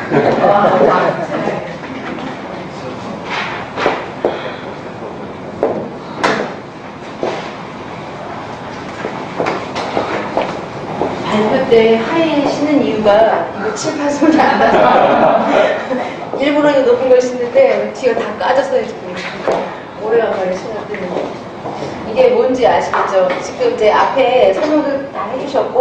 발표 때 하이 신는 이유가 이거 칠판 소리 안 나서 일부러 이거 높은 걸 신는데 뒤가 다 까졌어요 지금. 오래간만에 신었더니 이게 뭔지 아시겠죠? 지금 이제 앞에 설명을 다 해주셨고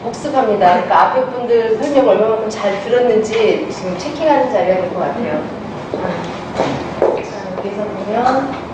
복습합니다. 그러니까 앞에 분들 설명 얼마만큼 잘 들었는지 지금 체킹하는 자리가 될 것 같아요. 자, 여기서 보면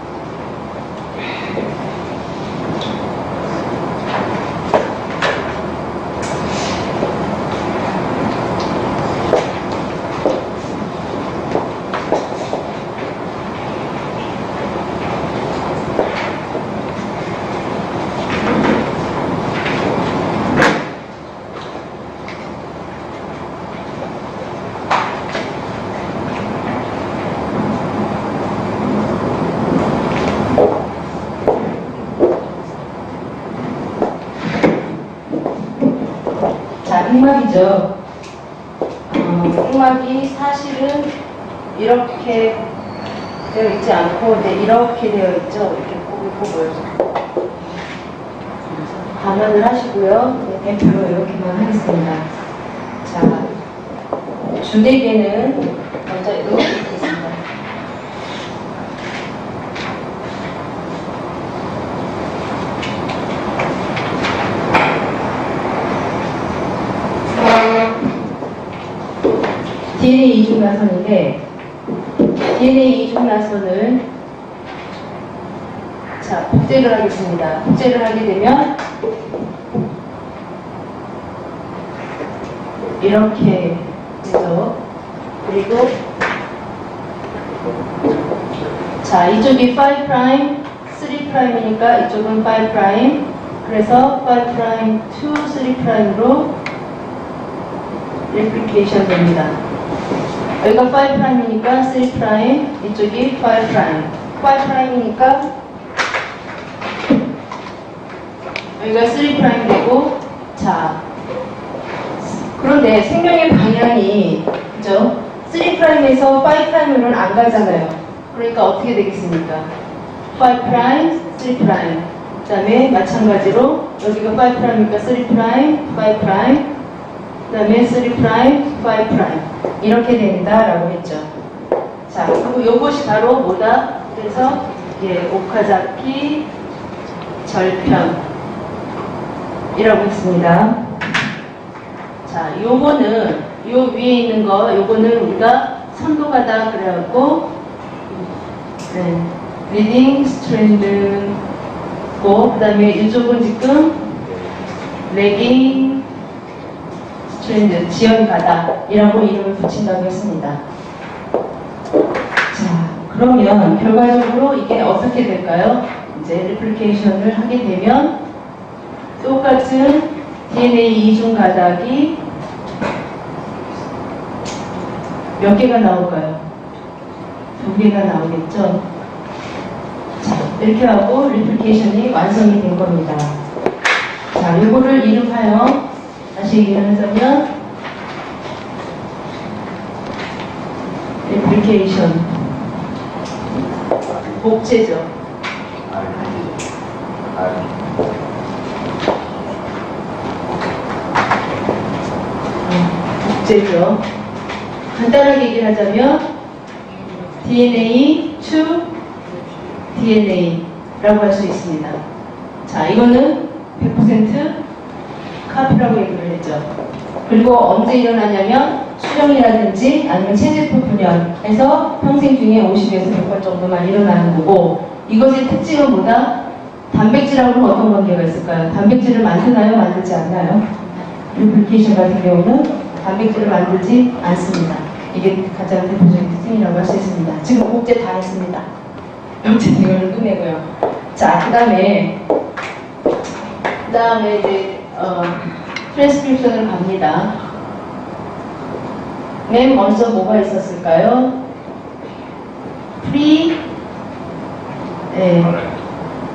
흑막이죠. 흑막이 사실은 이렇게 되어 있지 않고 이렇게 되어 있죠. 이렇게 보여요. 감안을 하시고요. 대표로 이렇게만 하겠습니다. 자, 주대계는 먼저 이렇게 있겠습니다. DNA 이중나선인데 DNA 이중나선을 자 복제를 하겠습니다. 복제를 하게 되면 이렇게 되죠. 그리고 자 이쪽이 5', 3'이니까 이쪽은 5'. 그래서 5', 2, 3'으로 레플리케이션 됩니다. 여기가 5'이니까 3', 이쪽이 5'. 5'이니까 여기가 3' 되고, 자, 그런데 생명의 방향이, 그죠? 3'에서 5'으로는 안 가잖아요. 그러니까 어떻게 되겠습니까? 5', 3'. 그 다음에 마찬가지로 여기가 5'이니까 3', 5'. 그 다음에 3', 5'. 이렇게 된다라고 했죠. 자, 그리고 요것이 바로 뭐다? 그래서 오카자키 절편이라고 했습니다. 자, 요거는 요 위에 있는 거, 요거는 우리가 선도가다 그래갖고 리딩 스트랜드고, 그 다음에 이쪽은 지금 레깅 스트랜드, 지연가다이라고 이름을 붙인다고 했습니다. 자, 그러면 결과적으로 이게 어떻게 될까요? 이제 레플리케이션을 하게 되면 똑같은 DNA 이중 가닥이 몇 개가 나올까요? 2개가 나오겠죠? 자, 이렇게 하고 레플리케이션이 완성이 된 겁니다. 자, 이거를 이름하여 다시 얘기를 하자면 레플리케이션 복제죠. 복제죠. 간단하게 얘기를 하자면 DNA to DNA라고 할 수 있습니다. 자, 이거는 100% 카피라고 얘기를 했죠. 그리고 언제 일어나냐면 수정이라든지 아니면 체제토 분열해서 평생 중에 50에서 100번 정도만 일어나는 거고, 이것의 특징은 뭐다? 단백질하고는 어떤 관계가 있을까요? 단백질을 만드나요? 만들지 않나요? 레플리케이션 같은 경우는 단백질을 만들지 않습니다. 이게 가장 대표적인 특징이라고 할 수 있습니다. 지금 복제 다 했습니다. 여튼 이거를 끝내고요. 자, 그 다음에 이제 트랜스크립션을 갑니다. 맨 먼저 뭐가 있었을까요?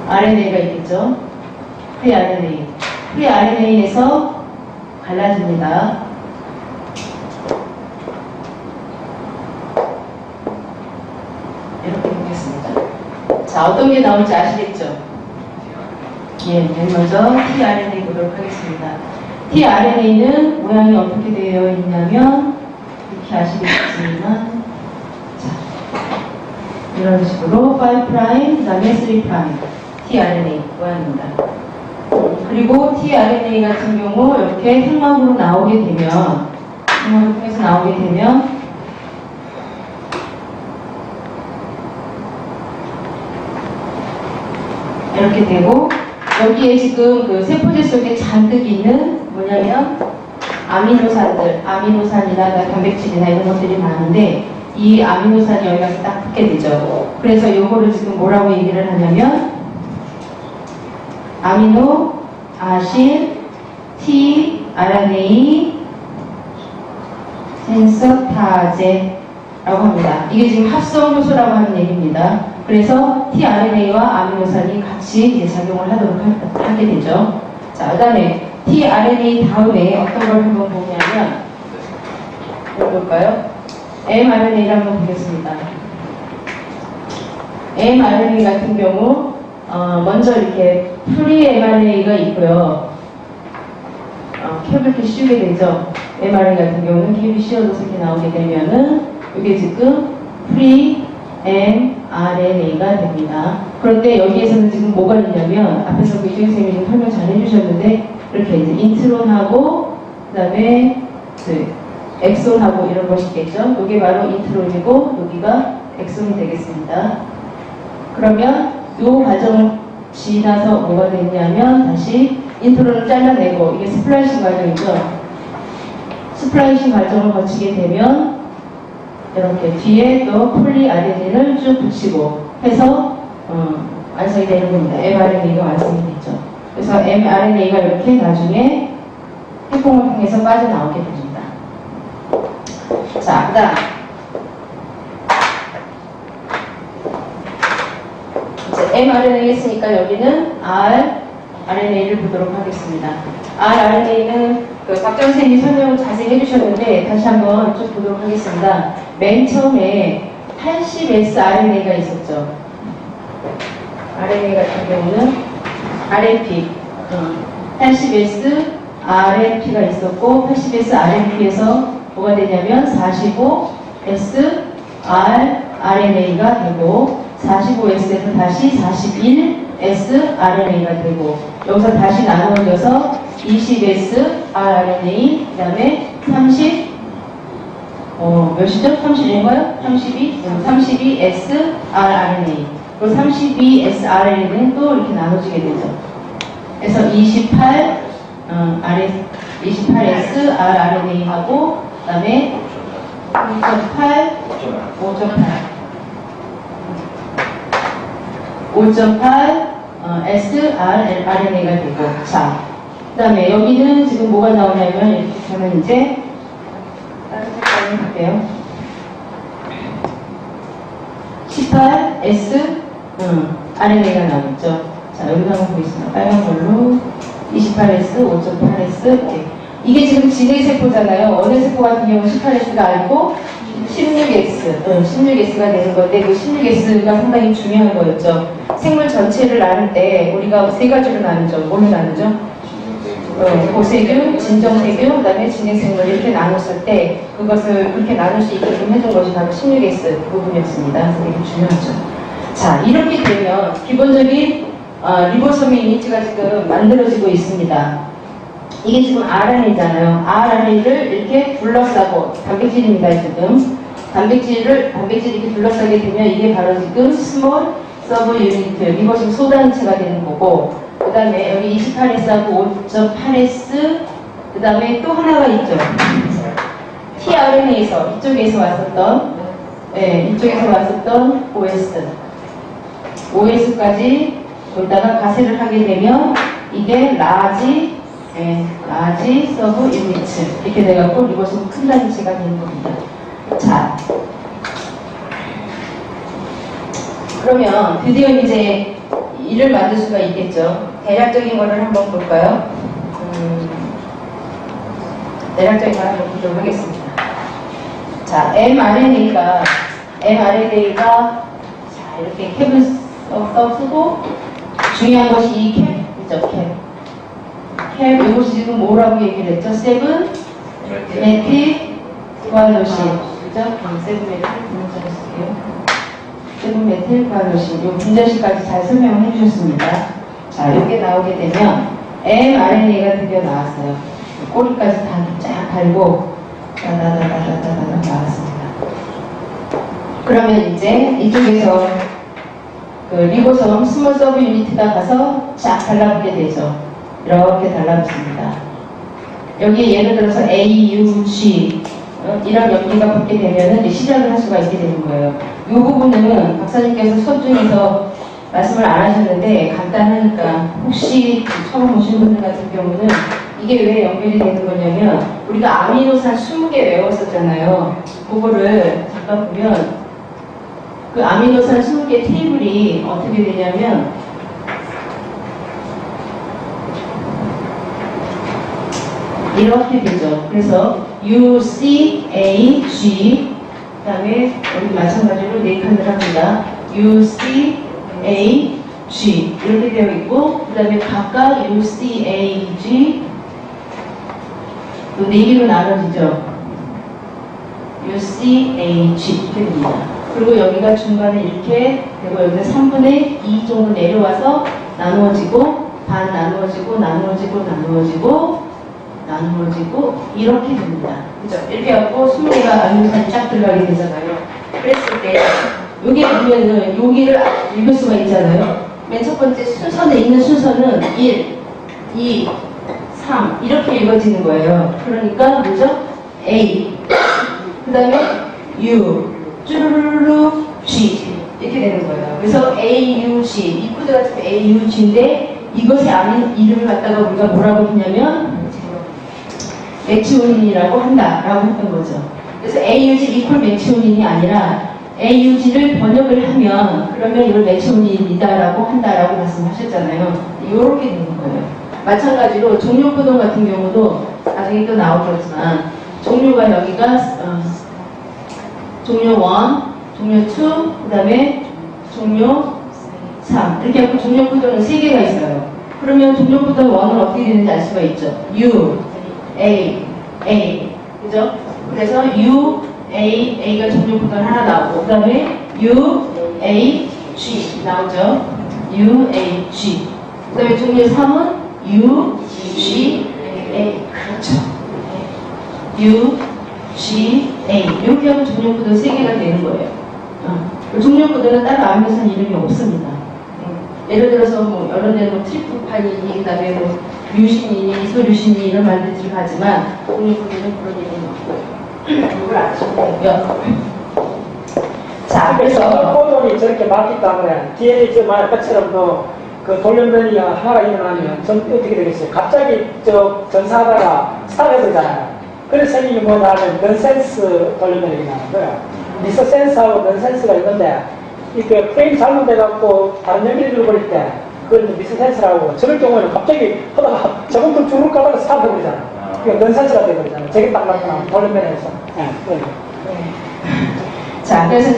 RNA가 있겠죠. RNA에서 갈라집니다. 자, 어떤 게 나올지 아시겠죠? 예, 맨 먼저 tRNA 보도록 하겠습니다. tRNA는 모양이 어떻게 되어 있냐면 이렇게 아시겠지만 자, 이런 식으로 5', 그 다음에 3' tRNA 모양입니다. 그리고 tRNA 같은 경우 이렇게 흑막으로 나오게 되면 흑막을 통해서 나오게 되면 이렇게 되고 여기에 지금 그 세포질 속에 잔뜩 있는 뭐냐면 아미노산들, 아미노산이나 단백질이나 이런 것들이 많은데 이 아미노산이 여기 가서 딱 붙게 되죠. 그래서 요거를 지금 뭐라고 얘기를 하냐면 아미노, 아신, tRNA, 센서타제라고 합니다. 이게 지금 합성 요소라고 하는 얘기입니다. 그래서 tRNA와 아미노산이 같이 이제 작용을 하게 되죠. 자, 그 다음에 tRNA 다음에 어떤 걸 한번 보냐면 볼까요? mRNA를 한번 보겠습니다. mRNA 같은 경우 먼저 이렇게 프리-mRNA가 있고요. 캡을 이렇게 씌우게 되죠. mRNA 같은 경우는 캡이 씌워져서 이렇게 나오게 되면은 이게 지금 프리-mRNA가 됩니다. 그런데 여기에서는 지금 뭐가 있냐면 앞에서 그 이주영 선생님이 좀 설명 잘 해주셨는데 이렇게 이제 인트론하고 그 다음에 엑손하고 이런 것이 있겠죠. 이게 바로 인트론이고 여기가 엑손이 되겠습니다. 그러면 이 과정을 지나서 뭐가 됐냐면 다시 인트론을 잘라내고 이게 스플라이싱 과정이죠. 스플라이싱 과정을 거치게 되면 이렇게 뒤에 또 폴리아데닌을 쭉 붙이고 해서 완성이 되는 겁니다. mRNA가 완성이 됐죠. 그래서 mRNA가 이렇게 나중에 핵봉을 통해서 빠져나오게 됩니다. 자, 그 다음 mRNA 했으니까 여기는 rRNA를 보도록 하겠습니다. rRNA는 박정 선생님이 설명을 자세히 해주셨는데 다시 한번 쭉 보도록 하겠습니다. 맨 처음에 80S RNA가 있었죠. RNA 같은 경우는 RNP, 80S RNP가 있었고 80S RNP에서 뭐가 되냐면 45S rRNA가 되고 45S에서 다시 41S RNA가 되고 여기서 다시 나누어져서 20S rRNA 그 다음에 30 몇이죠? 31인가요? 32S rRNA 그리고 32S rRNA는 또 이렇게 나눠지게 되죠. 그래서 28S rRNA하고 그 다음에 5.8 S rRNA가 되고 자, 그 다음에 여기는 지금 뭐가 나오냐면 이렇게 하면 이제 다른 색깔로 할게요. 18S RNA가 나오겠죠. 자, 여기도 한번 보겠습니다. 빨간 걸로 28S, 5.8S 이렇게. 이게 지금 진해세포잖아요. 어느 세포 같은 경우는 18S가 아니고 16S, 16S가 되는 건데 그 16S가 상당히 중요한 거였죠. 생물 전체를 나눌 때 우리가 세 가지로 나누죠. 뭘로 나누죠? 고세균, 진정세균, 그 다음에 진행생물 이렇게 나눴을 때 그것을 그렇게 나눌 수 있게끔 해준 것이 바로 16S 부분이었습니다. 그래서 되게 중요하죠. 자, 이렇게 되면 기본적인 리보소미 유니트가 지금 만들어지고 있습니다. 이게 지금 RNA잖아요. RNA를 이렇게 둘러싸고 단백질입니다. 지금 단백질이 이렇게 둘러싸게 되면 이게 바로 지금 스몰 서브 유니트 이거 지금 소단체가 되는 거고 그 다음에 여기 28S하고 5.8S 그 다음에 또 하나가 있죠. tRNA에서 이쪽에서 왔었던 이쪽에서 왔었던 OS까지 거기다가 가세를 하게 되면 이게 라지 서브 유니트 이렇게 돼갖고 리보소մ 큰 단체가 되는 겁니다. 자, 그러면 드디어 이제 이를 만들 수가 있겠죠. 대략적인 거를 한번 볼까요? 대략적인 걸 한번 보도록 하겠습니다. 자, mRNA가 자, 이렇게 캡을 썩 쓰고 중요한 것이 이 캡이죠. 캡 이것이 지금 뭐라고 얘기를 했죠? 세븐 메틸 구아노신 그죠? 세븐 메틸 분자를 쓸게요. 세븐 메틸 구아노신 요 분자식까지 잘 설명을 해주셨습니다. 자, 이렇게 나오게 되면 mRNA가 드디어 나왔어요. 꼬리까지 다 쫙 달고 다다다다다다다 나왔습니다. 그러면 이제 이쪽에서 그 리보솜 스몰 서브 유니트가 가서 쫙 달라붙게 되죠. 이렇게 달라붙습니다. 여기에 예를 들어서 A, U, G 이런 연기가 붙게 되면 시작을 할 수가 있게 되는 거예요. 이 부분은 박사님께서 수업 중에서 말씀을 안 하셨는데 간단하니까 혹시 처음 오신 분들 같은 경우는 이게 왜 연결이 되는 거냐면 우리가 아미노산 20개 외웠었잖아요. 그거를 잠깐 보면 그 아미노산 20개 테이블이 어떻게 되냐면 이렇게 되죠. 그래서 U, C, A, G 그 다음에 여기 마찬가지로 네 칸을 합니다. U, C, A, G 이렇게 되어 있고 그 다음에 각각 U, C, A, G 또 4개로 나눠지죠. U, C, A, G 이렇게 됩니다. 그리고 여기가 중간에 이렇게 되고 여기가 3분의 2 정도 내려와서 나누어지고 반 나누어지고 나누어지고 나누어지고 나누어지고 이렇게 됩니다. 그죠? 이렇게 하고 20개가 아미노산이 쫙 들어가게 되잖아요. 그랬을 때 여기 보면은 여기를 읽을 수가 있잖아요. 맨 첫 번째 순서에 있는 순서는 1, 2, 3 이렇게 읽어지는 거예요. 그러니까 뭐죠? A 그 다음에 U 쭈루루루 G 이렇게 되는 거예요. 그래서 A, U, G 이 코드가 지금 A, U, G인데 이것의 이름을 갖다가 우리가 뭐라고 했냐면 메치오닌이라고 한다라고 했던 거죠. 그래서 AUG 이퀄 메치오닌이 아니라 AUG를 번역을 하면 그러면 이걸 메치오닌이다라고 한다라고 말씀하셨잖아요. 이렇게 되는 거예요. 마찬가지로 종료 코드 같은 경우도 나중에 또 나오겠지만 종료가 여기가 종료 1, 종료 2, 그 다음에 종료 3 이렇게 하고 종료 코드는 3개가 있어요. 그러면 종료 코드 1은 어떻게 되는지 알 수가 있죠. U, A, 그죠? 그래서 U, A가 종료 코드가 하나 나오고 그 다음에 U, A, G 나오죠. U, A, G 그 다음에 종료 3은 U, G, A 그렇죠. U, G, A 이렇게 하면 종료 코드 3개가 되는 거예요. 종료 코드는 따로 아미노산 이름이 없습니다. 예를 들어서 뭐 여러 데는 트리프판이니 그 다음에 뭐 류신이니 이소류신이 이런 말들이 들어가지만 종료 코드는 그런 이름이 없고요. 이걸 아시면 되고요. 자, 그래서 코드이 저렇게 맞기 때문에 DNA 말 것처럼 그 돌연변이 하나가 일어나면 어떻게 되겠어요? 갑자기 전사하다가 사라지잖아요. 그래서 생긴 게 뭐냐 하면 넌센스 돌연변이 나는 거야. 미스센스하고 넌센스가 있는데 이게 프레임 잘못돼갖고 다른 연기를 들어버릴 때 그걸 미스센스라고 저럴 경우에는 갑자기 하다가 저것도 주를 가다가 사라져버리잖아. 그러니까 넌센스가 돼버리잖아. 저게 딱 나타나면 돌연변이에서. 자, 그래서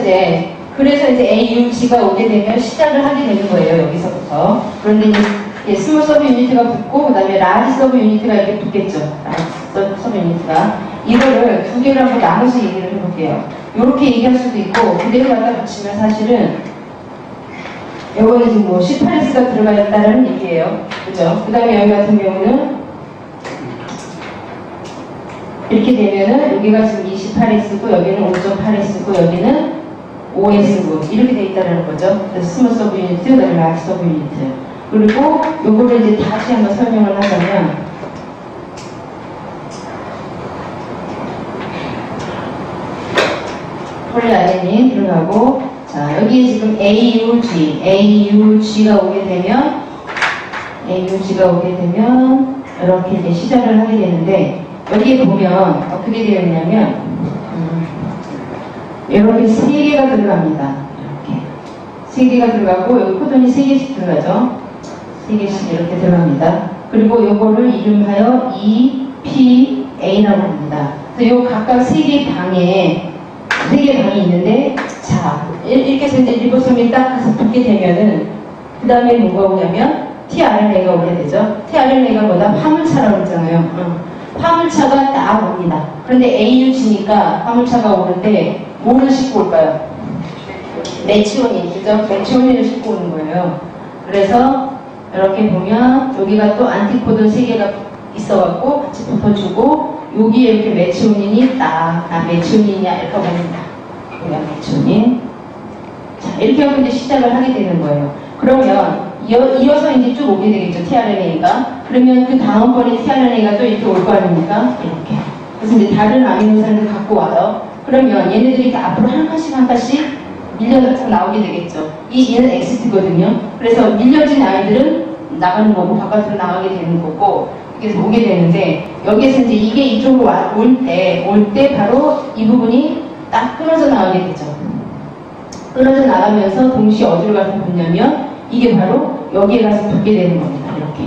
이제 AUG가 오게 되면 시작을 하게 되는 거예요. 여기서부터. 그런데 이제 스몰 서브 유니트가 붙고 그 다음에 라지 서브 유니트가 이렇게 붙겠죠. 라지 서브 유니트가 이거를 두 개를 한번 나눠서 얘기를 해볼게요. 이렇게 얘기할 수도 있고 그대로 갖다 붙이면 사실은 요거는 지금 뭐 C8S가 들어가 있다는 얘기예요. 그죠? 그 다음에 여기 같은 경우는 이렇게 되면은 여기가 지금 28S고 여기는 5.8S고 여기는 5S고 이렇게 돼 있다는 거죠. 그래서 스몰 서브 유니트, 그다음에 라지 서브 유니트. 그리고 요거를 이제 다시 한번 설명을 하자면 폴리아데닌 들어가고 자 여기에 지금 AUG가 오게 되면 이렇게 이제 시작을 하게 되는데 여기에 보면 어떻게 되어 있냐면 이렇게 3개가 들어갑니다. 이렇게 3개가 들어가고 여기 코돈이 3개씩 들어가죠. 3개씩 이렇게 들어갑니다. 그리고 요거를 이름하여 EPA라고 합니다. 그래서 요 각각 3개 방이 있는데 자, 이렇게 해서 이제 리보솜이 딱 가서 붙게 되면은, 그 다음에 뭐가 오냐면, tRNA가 오게 되죠. tRNA가 뭐다? 화물차라고 했잖아요. 화물차가 딱 옵니다. 그런데 AUG니까 화물차가 오는데, 뭐를 싣고 올까요? 메치오닌, 그죠? 메치오닌을 싣고 오는 거예요. 그래서, 이렇게 보면, 여기가 또 안티코드 3개가 있어갖고, 같이 붙어주고, 여기에 이렇게 메치오닌이 딱, 메치오닌이야, 이렇게 봅니다. 여기가 메치오닌. 자, 이렇게 하고 이제 시작을 하게 되는 거예요. 그러면, 이어서 이제 쭉 오게 되겠죠, tRNA가. 그러면 그 다음번에 tRNA가 또 이렇게 올 거 아닙니까? 이렇게. 그래서 이제 다른 아미노산을 갖고 와요. 그러면 얘네들이 이렇게 앞으로 한 칸씩 한 칸씩 밀려서 나오게 되겠죠. 얘는 엑시트거든요. 그래서 밀려진 아이들은 나가는 거고, 바깥으로 나가게 되는 거고, 이렇게 오게 되는데, 여기에서 이제 이게 이쪽으로 올 때 바로 이 부분이 딱 끊어져 나가게 되죠. 끊어져 나가면서 동시에 어디로 가서 붙냐면, 이게 바로 여기에 가서 붙게 되는 겁니다. 이렇게.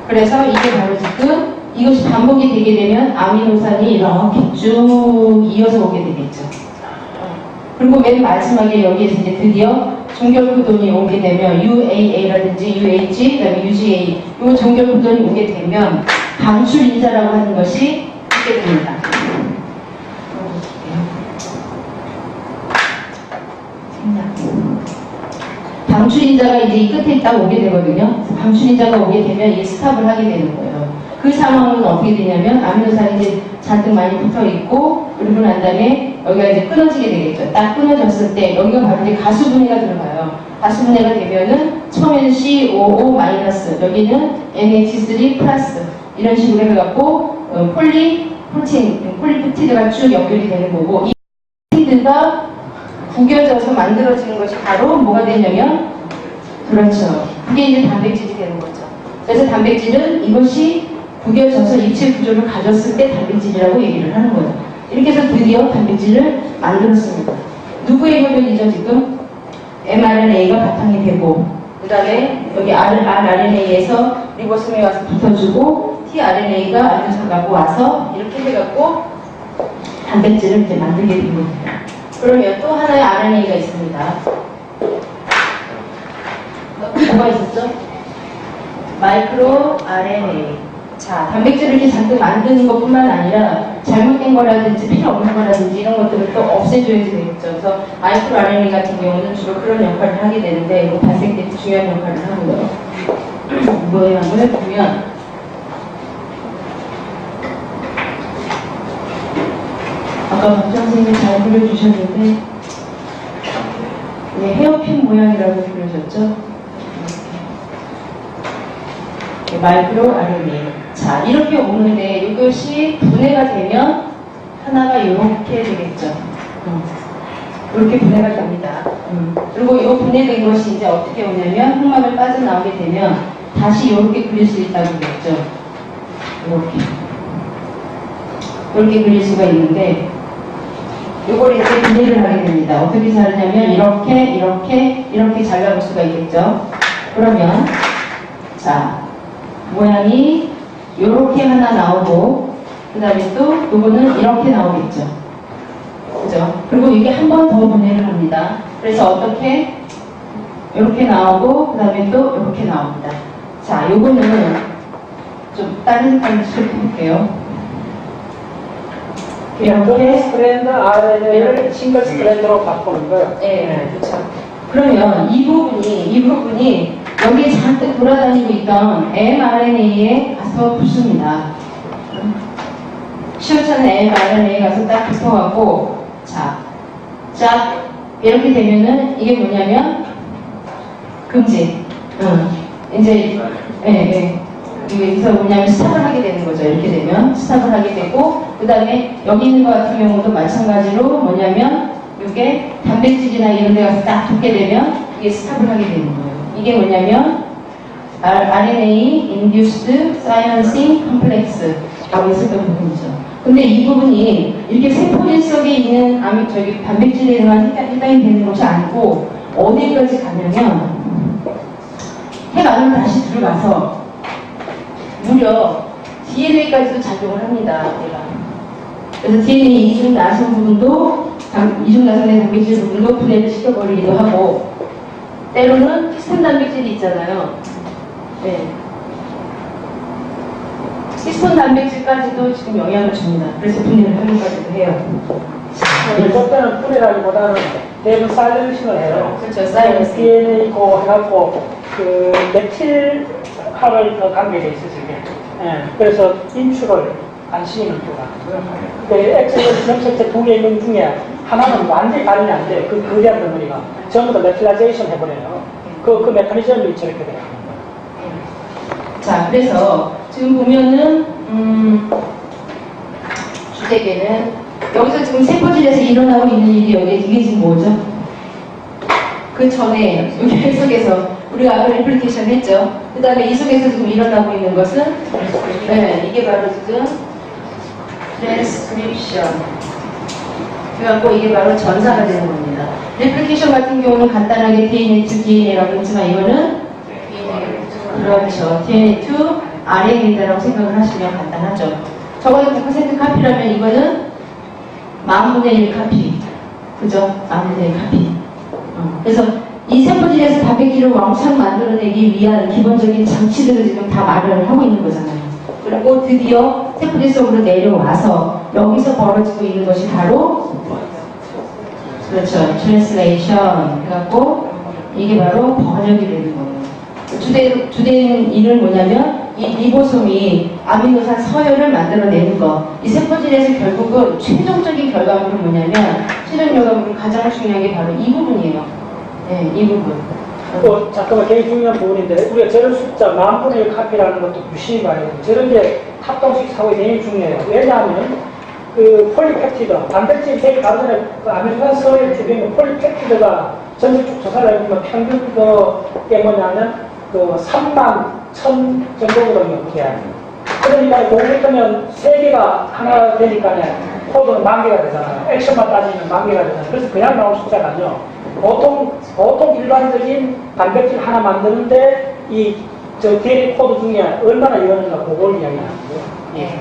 그래서 이게 바로 지금 이것이 반복이 되게 되면 아미노산이 이렇게 쭉 이어서 오게 되겠죠. 그리고 맨 마지막에 여기에서 이제 드디어 종결코돈이 오게 되면 UAA라든지 UH, 그다음에 UGA 이 종결코돈이 오게 되면 방출인자라고 하는 것이 있게 됩니다. 방출인자가 이제 이 끝에 딱 오게 되거든요. 방출인자가 오게 되면 이 스탑을 하게 되는 거예요. 그 상황은 어떻게 되냐면 아미노산이 이제 잔뜩 많이 붙어 있고 그러고 난 다음에 여기가 이제 끊어지게 되겠죠. 딱 끊어졌을 때 여기가 바로 이제 가수분해가 들어가요. 가수분해가 되면은 처음에는 COO- 여기는 NH3 플러스 이런 식으로 해갖고 폴리프티드가 쭉 연결이 되는 거고 이 프로틴들과 구겨져서 만들어지는 것이 바로 뭐가 되냐면 그렇죠. 그게 이제 단백질이 되는 거죠. 그래서 단백질은 이것이 구겨져서 입체 구조를 가졌을 때 단백질이라고 얘기를 하는 거예요. 이렇게 해서 드디어 단백질을 만들었습니다. 누구의 혈변이죠 지금? mRNA가 바탕이 되고 그 다음에 여기 rRNA에서 리보솜에 와서 붙어주고 tRNA가 아미노산 갖고 와서 이렇게 해갖고 단백질을 이제 만들게 된 겁니다. 그러면 또 하나의 RNA가 있습니다. 뭐가 있었죠? 마이크로 RNA. 자, 단백질을 이렇게 잔뜩 만드는 것뿐만 아니라 잘못된 거라든지 필요 없는 거라든지 이런 것들을 또 없애줘야 되겠죠. 그래서 마이크로 RNA 같은 경우는 주로 그런 역할을 하게 되는데 이거 발생될 때 중요한 역할을 하고요. 뭐예요? 한번 해보면 아까 박정 선생님이 잘 그려주셨는데 네, 헤어핀 모양이라고 그려졌죠? 마이크로 RNA. 자, 이렇게 오는데 이것이 분해가 되면 하나가 이렇게 되겠죠. 이렇게 분해가 됩니다. 그리고 이 분해된 것이 이제 어떻게 오냐면 흑막을 빠져나오게 되면 다시 이렇게 그릴 수 있다고 그랬죠. 이렇게 그릴 수가 있는데 이걸 이제 분해를 하게 됩니다. 어떻게 자르냐면 이렇게 잘라볼 수가 있겠죠. 그러면 자 모양이 이렇게 하나 나오고 그 다음에 또 이거는 이렇게 나오겠죠. 그죠? 그리고 이게 한 번 더 분해를 합니다. 그래서 어떻게 이렇게 나오고 그 다음에 또 이렇게 나옵니다. 자, 요거는 좀 다른 색깔로 해볼게요. 이렇게 스트랜드 RNA를 싱글 스트랜드로 바꾸는 거예요. 네, 그렇죠. 그러면 이 부분이 여기에 잔뜩 돌아다니고 있던 mRNA에 가서 붙습니다. 시험차는 mRNA에 가서 딱 붙어갖고 쫙 이렇게 되면은 이게 뭐냐면 금지. 이제 여기서 뭐냐면 스탑을 하게 되는 거죠. 이렇게 되면 스탑을 하게 되고 그 다음에 여기 있는 것 같은 경우도 마찬가지로 뭐냐면 이게 단백질이나 이런 데 가서 딱 붙게 되면 이게 스탑을 하게 되는 거예요. 이게 뭐냐면 RNA Induced Silencing Complex라고 했었던 부분이죠. 근데 이 부분이 이렇게 세포질 속에 있는 단백질에만 해당이 되는 것이 아니고 어디까지 가냐면 핵 안으로 다시 들어가서 무려 DNA까지도 작용을 합니다. 얘가. 그래서 DNA 이중 나선 부분도 이중나선의 단백질 부분 높은 시켜버리기도 하고, 때로는 히스톤 단백질이 있잖아요. 네. 히스톤 단백질까지도 지금 영향을 줍니다. 그래서 분해를 하는까지도 해요. 이럴 때는 분해라기보다는 대부분 사이렌싱을 해요. 그렇죠, 사이렌싱. DNA고 해갖고 그 메틸하고 더 관계가 있어서 이게. 예, 그래서 인출을 안 시키는 거라. 엑셀 염색체 두 개 있는 중에 하나는 완전히 발현이 안 돼. 그 거대한 덩어리가 전부 다 메틸라이제이션 해버려요. 그 메커니즘이 저렇게 돼요. 자, 그래서 지금 보면은 주택에는 여기서 지금 세포질에서 일어나고 있는 일이 여기 이게 지금 뭐죠? 그 전에 여기 해석에서 우리가 아까 레플리케이션 했죠. 그 다음에 이 속에서 지금 일어나고 있는 것은 네, 이게 바로 지금 트랜스크립션. 그래갖고 이게 바로 전사가 되는 겁니다. 레플리케이션 같은 경우는 간단하게 DNA to DNA라고 했지만 이거는 그렇죠. DNA to RNA라고 생각을 하시면 간단하죠. 적어도 100% 카피라면 이거는 10,000분의 1 카피. 그죠? 10,000분의 1 카피. 그래서 이 세포질에서 단백질을 왕창 만들어내기 위한 기본적인 장치들을 지금 다 마련을 하고 있는 거잖아요. 그리고 드디어 세포질 속으로 내려와서 여기서 벌어지고 있는 것이 바로 그렇죠. 트랜슬레이션 해갖고 이게 바로 번역이 되는 거예요. 주된 일은 뭐냐면 이 리보솜이 아미노산 서열을 만들어내는 것. 이 세포질에서 결국은 최종적인 결과물은 뭐냐면 최종 결과물은 가장 중요한 게 바로 이 부분이에요. 네, 이 부분. 또 잠깐만 굉장히 중요한 부분인데 우리가 저런 숫자 10,000분의 1 카피라는 것도 유심히 봐야 돼요. 저런 게 합동식 사고에 굉장히 중요해요. 왜냐하면 그 폴리펩티드, 단백질 되게 바로 전에 그 아메리칸 서열 주변에 폴리펩티드가 전체적 조사를 해보면 평균 그게 뭐냐면 그 31,000 정도거든요, 그게. 그러니까 공격하면 3개가 하나 되니까 코드는 10,000개가 되잖아요. 액션만 따지면 10,000개가 되잖아요. 그래서 그냥 나올 숫자가 아니요. 보통 일반적인 단백질 하나 만드는데 저 DNA 코드 중에 얼마나 이러는가 그걸 이야기하는 거예요. 네.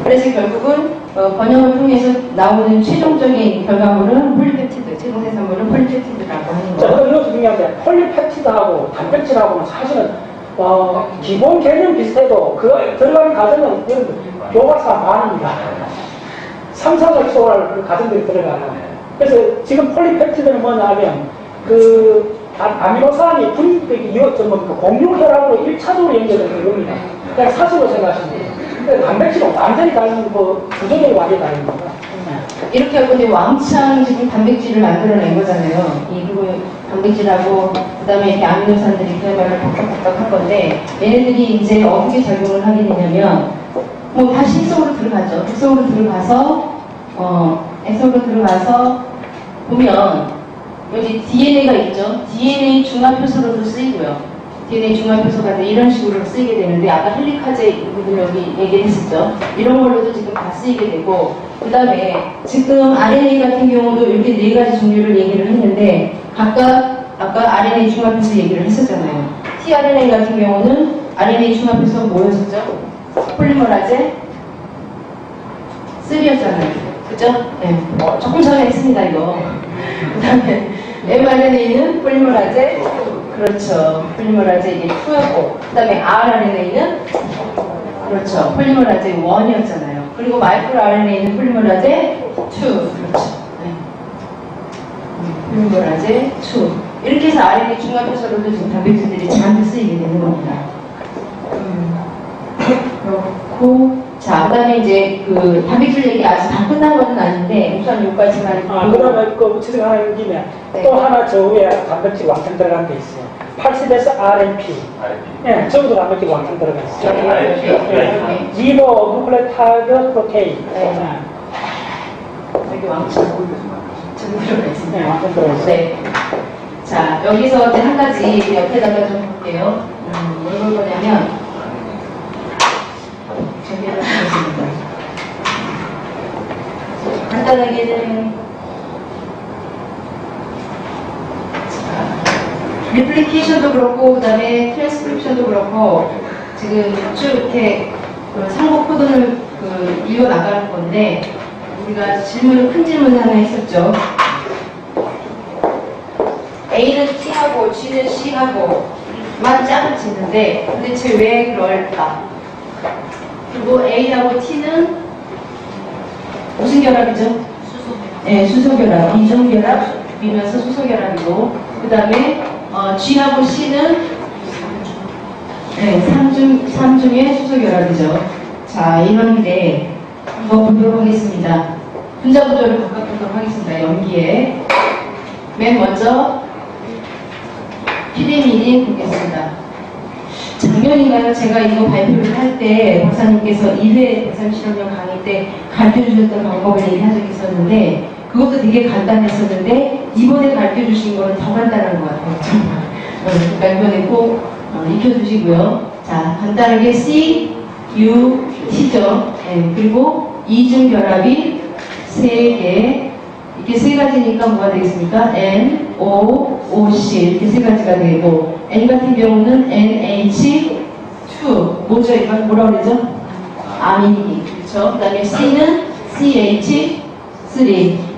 그래서 결국은 번역을 통해서 나오는 최종적인 결과물은 폴리펩티드, 최종 생산물은 폴리펩티드라고 하는 자, 거예요. 이것도 중요한데 폴리펩티드하고 단백질하고는 사실은 기본 개념 비슷해도 그 들어가는 과정은 교과서 반입니다. 3, 4절 그 과정들이 들어가요. 그래서 지금 폴리펩티드는 뭐냐면 그 아미노산이 공유혈하고 1차적으로 연결되는 겁니다. 그냥 사실로 생각하시면 돼요. 근데 단백질은 완전히 다른 구조적이 완전히 다른 겁니다. 이렇게 하고 이제 왕창 지금 단백질을 만들어낸 거잖아요. 이 부분 단백질하고 그다음에 이렇게 아미노산들이 그야말로 복합한 건데 얘네들이 이제 어떻게 작용을 하게 되냐면 뭐 다시 핵속으로 들어가죠. 핵속으로 들어가서 보면 여기 DNA가 있죠. DNA 중화표소로도 쓰이고요. DNA 중화표소가 이런 식으로 쓰이게 되는데 아까 헬리카제 부분 여기 얘기를 했었죠. 이런 걸로도 지금 다 쓰이게 되고 그 다음에 지금 RNA 같은 경우도 이렇게 4가지 종류를 얘기를 했는데 각각 아까 RNA 중화표소 얘기를 했었잖아요. tRNA 같은 경우는 RNA 중화표소 뭐였었죠? 폴리머라제 3였잖아요. 그죠? 네. 조금 전에 했습니다, 이거. 그 다음에 mRNA는 폴리머라제, 그렇죠. 폴리머라제 이게 2였고, 그 다음에 rRNA는, 그렇죠. 폴리머라제 1이었잖아요. 그리고 마이크로 RNA는 폴리머라제 2, 그렇죠. 네. 폴리머라제 2. 이렇게 해서 RNA 중화표소로도 지금 단백질들이 잔뜩 쓰이게 되는 겁니다. 그렇고, 자, 그 다음에 이제 그 단백질 얘기 아직 다 끝난 건 아닌데, 우선 여기까지만. 그러면 그 지적하는 김에 네. 또 하나 저 위에 단백질 왕창 들어간 게 있어요. 80에서 RNP. 예, 전부 다 단백질 왕창 들어가 있어요. 네. 리보 누클레타이드 프로테인. 네. 여기 왕창 좀 들어가 있습니다. 네, 왕창 들어가 있어요. 네. 자, 여기서 이제 한 가지 옆에다가 좀 볼게요. 뭘 볼 거냐면, 정리를 하겠습니다. 간단하게는 리플리케이션도 그렇고 그 다음에 트랜스크립션도 그렇고 지금 쭉 이렇게 그 상호 코드를 읽어 나가는 건데 우리가 큰 질문 하나 했었죠. A는 T하고 G는 C하고만 짝을 짓는데 도대체 왜 그럴까? 그리고 A하고 T는 무슨 결합이죠? 수소. 네, 수소결합. 이중결합이면서 수소결합이고, 그 다음에 G하고 C는 네, 삼중의 수소결합이죠. 자, 이런데 한번 보도록 하겠습니다. 분자 구조를 각각 보도록 하겠습니다. 연기에. 맨 먼저 피리미딘 보겠습니다. 작년인가요? 제가 이거 발표를 할 때 박사님께서 1회 대상 실험용 강의 때 가르쳐 주셨던 방법을 얘기한 적이 있었는데, 그것도 되게 간단했었는데 이번에 가르쳐 주신 거는 더 간단한 것 같아요. 정말. 그러니까 이번에 꼭 익혀두시고요. 자, 간단하게 C, U, T죠. 네, 그리고 이중결합이 3개. 이렇게 3가지니까 뭐가 되겠습니까? N, O, OC 이렇게 3가지가 되고, N 같은 경우는 NH2 뭐죠? 이건 뭐라고 그러죠? 아미니. 그렇죠? 그 다음에 C는 CH3.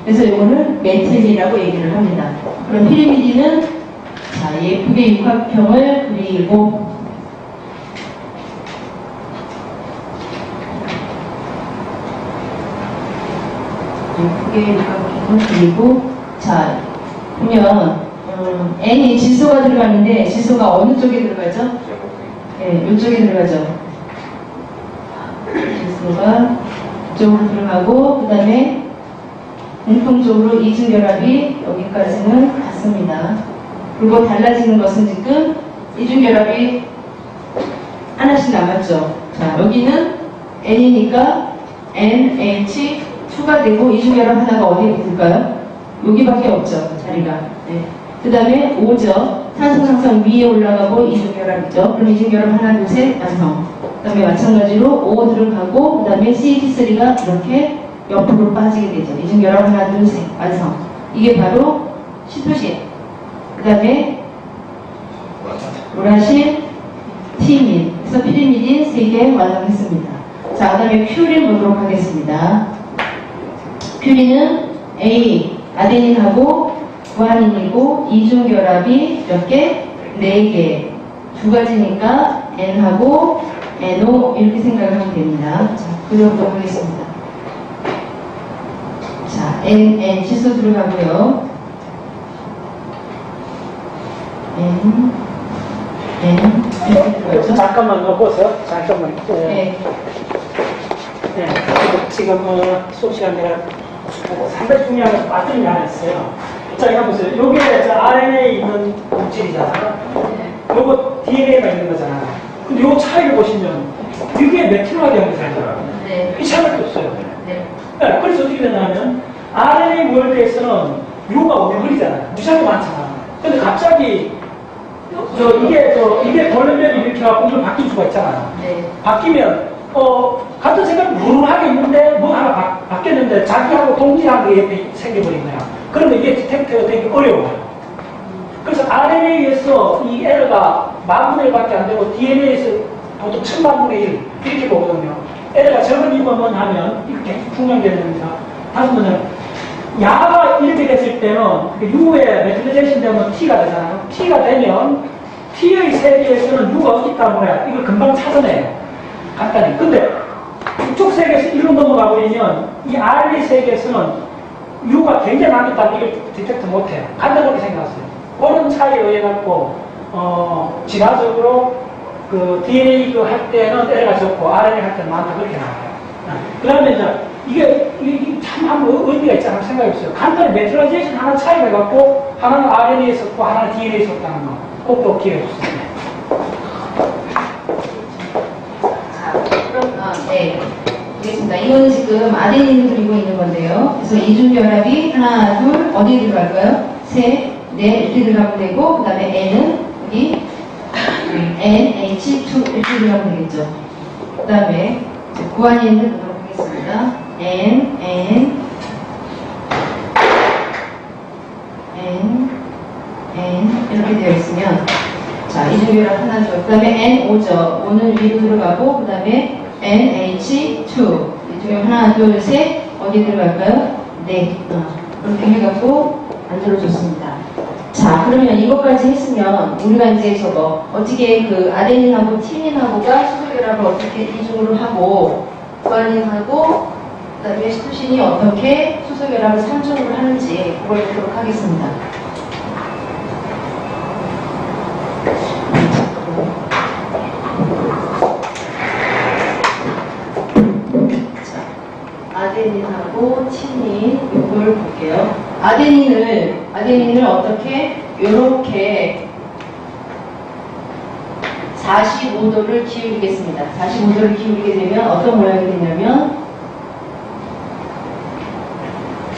그래서 이거를 메틸이라고 얘기를 합니다. 그럼 피리미딘은 자, 예쁘게 육각형을 그리고 예쁘게 육각형을 그리고 자, 보면 N이 질소가 들어가는데 질소가 어느 쪽에 들어가죠? 네, 이쪽에 들어가죠. 질소가 이쪽으로 들어가고, 그 다음에 공통적으로 이중결합이 여기까지는 같습니다. 그리고 달라지는 것은 지금 이중결합이 하나씩 남았죠. 자, 여기는 N이니까 NH2가 되고, 이중결합 하나가 어디에 붙을까요? 여기밖에 없죠, 자리가. 네. 그 다음에 O죠. 탄소 항상 위에 올라가고 이중결합이죠. 그럼 이중결합 하나, 둘, 셋, 완성. 그 다음에 마찬가지로 O 들어가고, 그 다음에 CH3가 이렇게 옆으로 빠지게 되죠. 이중결합 하나, 둘, 셋, 완성. 이게 바로 시토신. 그 다음에 우라신, 티민. 그래서 피리미딘 3개 완성했습니다. 자, 그 다음에 퓨린 보도록 하겠습니다. 퓨린은 A, 아데닌하고 구아닌이고, 이중결합이 몇 개? 4개. 2가지니까 N하고 NO 이렇게 생각을 하면 됩니다. 자, 그려보도록 하겠습니다. 자, N 질소 들어가고요. N 이렇게 들어가죠. 잠깐만 놓고서 잠깐만. 네. 네. 지금 수업 시간 내가 300중량을 빠뜨린 게 하나 있어요. 자, 이거 보세요. 요게 RNA에 있는 물질이잖아. 요거 DNA가 있는 거잖아. 근데 요 차이를 보시면 이게 메틸화게 형성이잖아. 네. 이 차이밖에 없어요. 네. 네, 그래서 어떻게 되냐면 RNA 월드에서는 U가 오래 걸리잖아요. 무지하게 많잖아. 근데 갑자기 이게 돌연변이 이렇게 갖고 이걸 바뀔 수가 있잖아요. 네. 바뀌면 같은 생각이 무르하게 있는데 뭐 하나 바뀌었는데 자기하고 동일한 게 옆에 생겨버린 거야. 그러면 이게 디텍트가 되기 어려워요. 그래서 RNA에서 이 에러가 10,000분의 1밖에 안 되고 DNA에서 보통 1000만분의 1 이렇게 보거든요. 에러가 적은 이범은 하면 이렇게 풍량되는 겁니다. 다시 말하면 야가 이렇게 됐을 때는 U에 메틸리제이션 되면 T가 되잖아요. T가 되면 T의 세계에서는 U가 없기 때문에 이걸 금방 찾아내요. 간단히. 근데 이쪽 세계에서 일로 넘어가 버리면 이 RNA 세계에서는 U가 굉장히 많기 때문에 이걸 디텍트 못해요. 간단하게 생각하세요. 그런 차이에 의해 갖고 진화적으로 그 DNA 할 때는 에러가 적고 RNA 할 때는 많다 그렇게 나와요. 그 다음에 이제 이게 참 한번 의미가 있잖아요. 생각해보세요. 간단히 메틸라이제이션 하나 차이가 해갖고 하나는 RNA에 섞고 하나는 DNA에 섞다는 거 꼭 기억해 주세요. 네. 알겠습니다. 이거는 지금 아데닌을 그리고 있는 건데요. 그래서 이중결합이 하나, 둘, 어디에 들어갈까요? 셋, 넷 이렇게 들어가면 되고, 그 다음에 N은 여기 NH2 이렇게 들어가면 되겠죠. 그 다음에 구아닌을 보도록 하겠습니다. N 이렇게 되어 있으면 자, 이중결합 하나 줘. 그 다음에 NO죠. O는 위로 들어가고, 그 다음에 NH2 이 중에 하나, 둘, 셋 어디 들어갈까요? 네. 이렇게 해갖고 만들어줬습니다. 자, 그러면 이것까지 했으면 우리가 이제 저거 어떻게 그 아데닌하고 티민하고가 수소결합을 어떻게 이중으로 하고 구아닌하고 그다음에 시토신이 어떻게 수소결합을 삼중으로 하는지 그걸 보도록 하겠습니다. 아데닌하고 티민 이걸 볼게요. 아데닌을 어떻게 이렇게 45도를 기울이겠습니다. 45도를 기울이게 되면 어떤 모양이 되냐면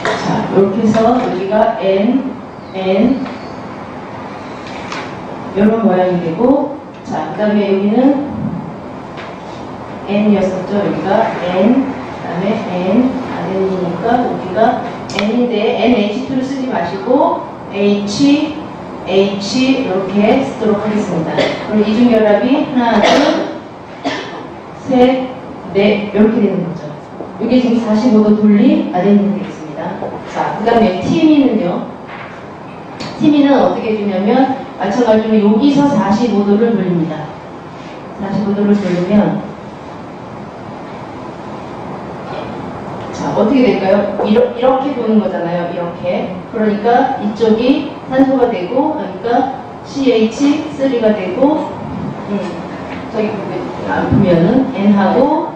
자 이렇게 해서 여기가 N 이런 모양이 되고 자 그 다음에 여기는 N이었었죠. 여기가 N 그 다음에 N, 아데닌이니까 여기가 N인데 NH2를 쓰지 마시고 H 이렇게 쓰도록 하겠습니다. 그럼 이중결합이 하나, 둘, 셋, 넷 이렇게 되는 거죠. 이게 지금 45도 돌린 아데닌이 되겠습니다. 자, 그 다음에 티민은요. 티민은 어떻게 해주냐면 마찬가지로 여기서 45도를 돌립니다. 45도를 돌리면 자, 어떻게 될까요? 이렇게 도는 거잖아요. 이렇게. 그러니까 이쪽이 산소가 되고, 그러니까 CH3가 되고, 저기 보면은 N하고,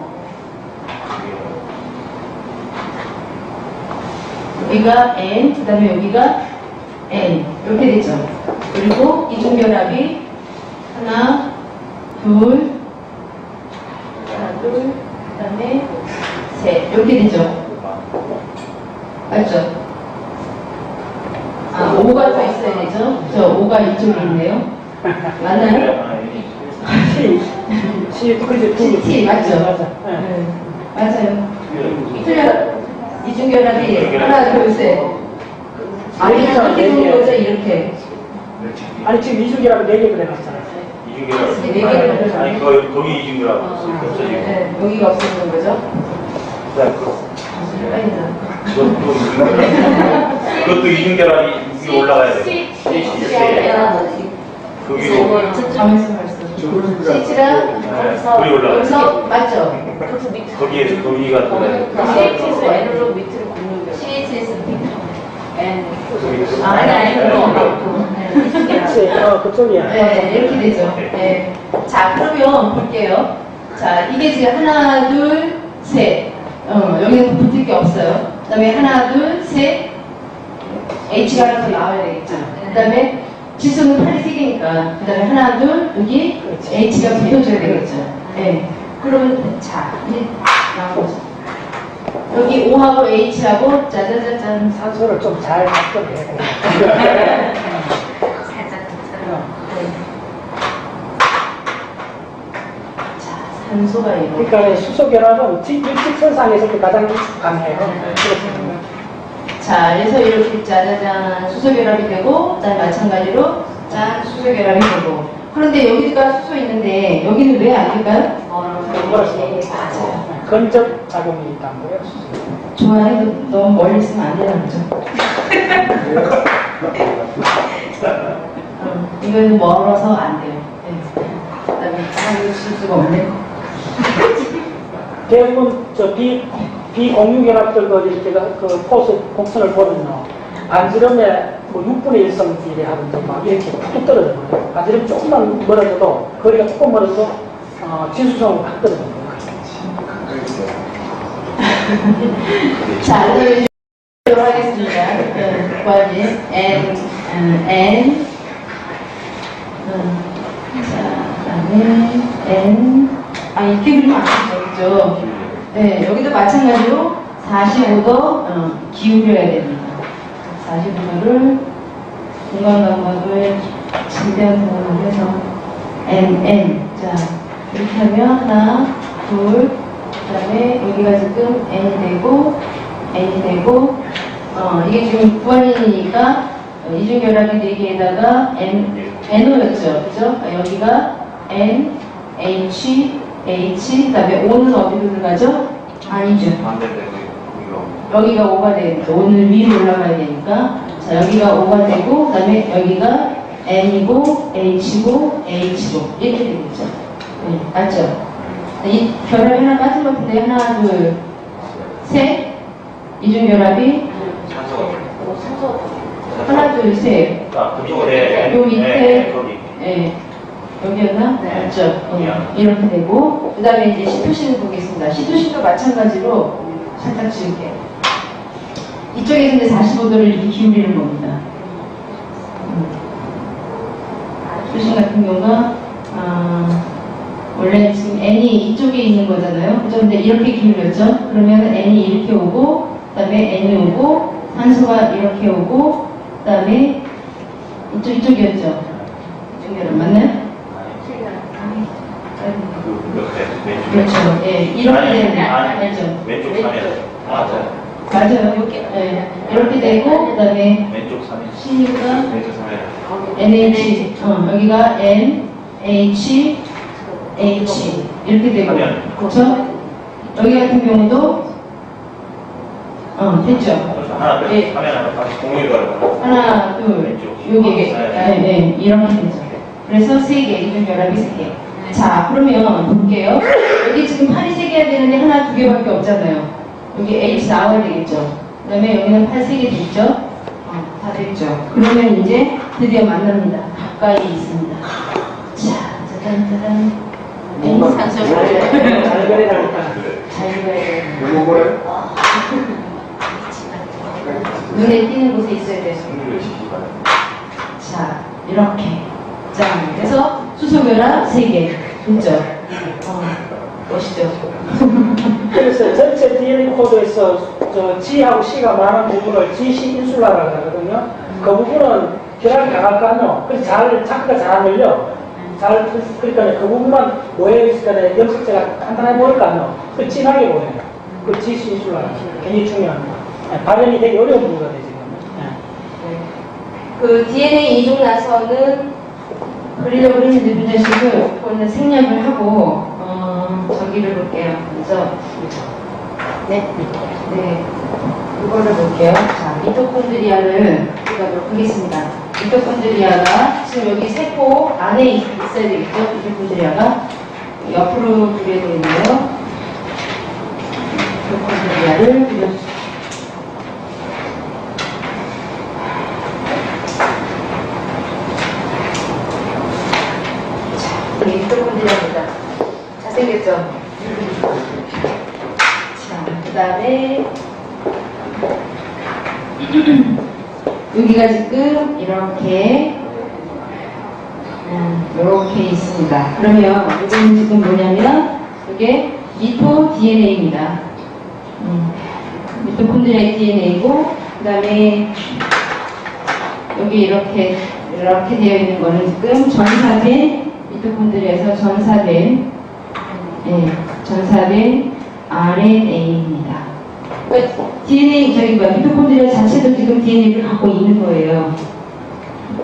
여기가 N, 그 다음에 여기가 N. 이렇게 되죠. 그리고 이중결합이 하나, 둘, 그 다음에 셋. 이렇게 되죠. 맞죠? 아, 5가 더 있어야 되죠? 저 5가 이쪽에 있네요. 맞나요? CT, 맞죠? 맞아요. 틀려. 이중결합이 하나, 둘, 셋. 아니, 이렇게 되는 거죠, 이렇게. 아니 지금 이중결합을 4개 그려놨잖아요. 이중결합. 아니 거기 이중결합 없어지고. 네, 여기가 없어지는 거죠? 그것도 이중결합이 위로 올라가야 돼. 거기로 가만있어 말씀. CT랑 거기 올라가. 여기서 맞죠? 거기가 CH에서 N으로 밑으로 굽는 거. CH에서 밑으로. N. 아니 그거. 그쪽이야. 네, 이렇게 되죠. 네. 자, 그러면 볼게요. 자, 이게 지금 하나, 둘, 셋. 여기는 붙을 게 없어요. 그 다음에 하나, 둘, 셋. H가 하나 더 나와야 되겠죠. 그 다음에 지수는 8이 3개니까. 그 다음에 하나, 둘, 여기 H가 붙어줘야 되겠죠. 네. 그러면, 자, 이제 나온 거죠. 여기 O하고 H하고 짜자자잔. 산소를 좀 잘 바꿔야 돼. 산소가 이렇게. 그러니까 수소결합은 일직선상에서 가장 강해요. 자, 그래서 이렇게 짜자잔 수소결합이 되고, 그다음에 마찬가지로 짠 수소결합이 되고. 그런데 여기가 수소 있는데 여기는 왜 안 될까요? 맞아요. 건적 작용이 있다는 거예요. 좋아요. 너무 멀리 있으면 안 되는 거죠. 이건 멀어서 안 돼요. 네. 그다음에 이거 쓸 수가 없네. 대부분 비공유결합들도 이렇게 그 포수 곡선을 보면요. 반지름에 뭐 6분의 1cm에 하든지 막 이렇게 툭 떨어져요. 반지름 조금만 멀어져도 거리가 조금 멀어져도 지수성을 확 떨어져요. 자, 이제 하겠습니다. 구하기 N. 자, 그다음에 N. 이렇게 그리면 안 되죠. 네, 여기도 마찬가지로 45도 기울여야 됩니다. 45도를 공간 감각을 지대한 공간을 해서 N. 자, 이렇게 하면 하나, 둘, 그 다음에 여기가 지금 N이 되고, 이게 지금 구한인이니까 이중결합이 4개에다가 NO였죠. 그죠? 여기가 N, H, 그 다음에 O는 어디로 들어가죠? 아니죠. 반대되고 여기가 5가 되니까 오늘 위로 올라가야 되니까 자 여기가 5가 되고 그 다음에 여기가 N이고 H고 H고 이렇게 되겠죠. 네, 맞죠? 이 결합이 하나 빠진 것 같은데 하나 둘 셋 이중 결합이 하나 둘 셋 아, 그 밑에. 요 밑에. 네, 거기. 예. 여기였나? 네. 맞죠? 이렇게 되고 그 다음에 이제 시토신을 보겠습니다. 시토신도 마찬가지로 살짝 지울게요. 이쪽에서 이제 45도를 이렇게 기울이는 겁니다. 시토신 같은 경우가 원래 지금 N이 이쪽에 있는 거잖아요. 그죠? 근데 이렇게 기울였죠? 그러면 N이 이렇게 오고 그 다음에 N이 오고 산소가 이렇게 오고 그 다음에 이쪽이었죠? 이쪽이랑 맞나요? 그 옆에 왼쪽. 그렇죠. 예, 이렇게 되는 거 알죠? 왼쪽 3일. 맞아요. 맞아요. 예, 이렇게 되고 그다음에 왼쪽 3일. C가 왼쪽 3일. NH, 여기가 N, H, H 이렇게 되고 그렇죠? 여기 같은 경우도 됐죠? 하나, 예. 하면 다시 공유가 하나, 둘, 왼쪽. 요게 이렇게 되죠. 그래서 3개, 이중 결합이 3개. 자, 그러면 볼게요. 여기 지금 팔이 3개가 되는데 하나, 2개밖에 없잖아요. 여기 H 나와야 되겠죠. 그 다음에 여기는 팔 3개 됐죠? 다 됐죠. 그러면 이제 드디어 만납니다. 가까이 있습니다. 자, 짜잔짜잔. 산소 잘 그래라니까. 잘 그려야 돼요. 눈에 띄는 곳에 있어야 돼요. 자, 이렇게. 자, 그래서 수소결합 3개. 됐죠? 멋있죠? 그래서 전체 DNA 코드에서 저 G하고 C가 많은 부분을 GC 인슐라라고 하거든요. 그 부분은 결합이 강할 거 아니에요. 그래서 자크가 잘 안 열려. 그러니까 그 부분만 모여 있을 때 염색체가 간단하게 보일 거 아니에요. 그 진하게 보여요. 그 GC 인슐라 굉장히 중요합니다. 발현이 되게 어려운 부분이 되죠. 그 DNA 이중 나서는 그리려고 했는데 분자식을 그거는 생략을 하고 저기를 볼게요. 먼저 네, 이거를 볼게요. 자, 미토콘드리아를 들어가도록 하겠습니다. 미토콘드리아가 지금 여기 세포 안에 있어야 되겠죠? 미토콘드리아가 옆으로 그려야 되는데요. 미토콘드리아를 그려주세요. 미토콘드리아입니다. 잘생겼죠? 자, 그 다음에 여기가 지금 이렇게 있습니다. 그러면 이건 지금 뭐냐면 이게 미토 DNA입니다. 미토콘드리아 DNA고 그 다음에 여기 이렇게 되어 있는 거는 지금 전사된 미토콘드리아에서 전사된 RNA입니다. 그러니까 DNA 미토콘드리아 자체도 지금 DNA를 갖고 있는 거예요.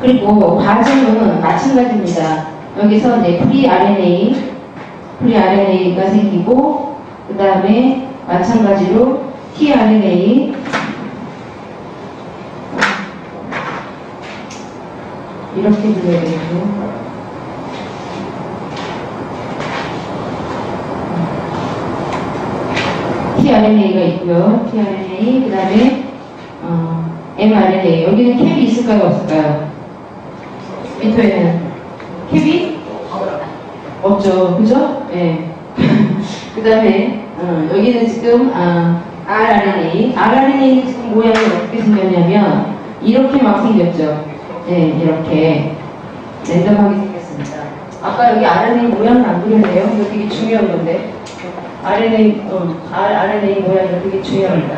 그리고 과정은 마찬가지입니다. 여기서 이제 프리RNA가 생기고 그 다음에 마찬가지로 tRNA 이렇게 불러야 되고 tRNA가 있고요. tRNA 그 다음에 mRNA 여기는 캡이 있을까요 없을까요? 미토에는 캡이 없죠, 그죠? 예. 그 다음에 여기는 지금 rRNA는 지금 모양이 어떻게 생겼냐면 이렇게 막 생겼죠. 네, 이렇게 랜덤하게 생겼습니다. 아까 여기 RNA 모양을 안 그렸네요. 이거 되게 중요한 건데. RNA 모양이 되게 중요합니다.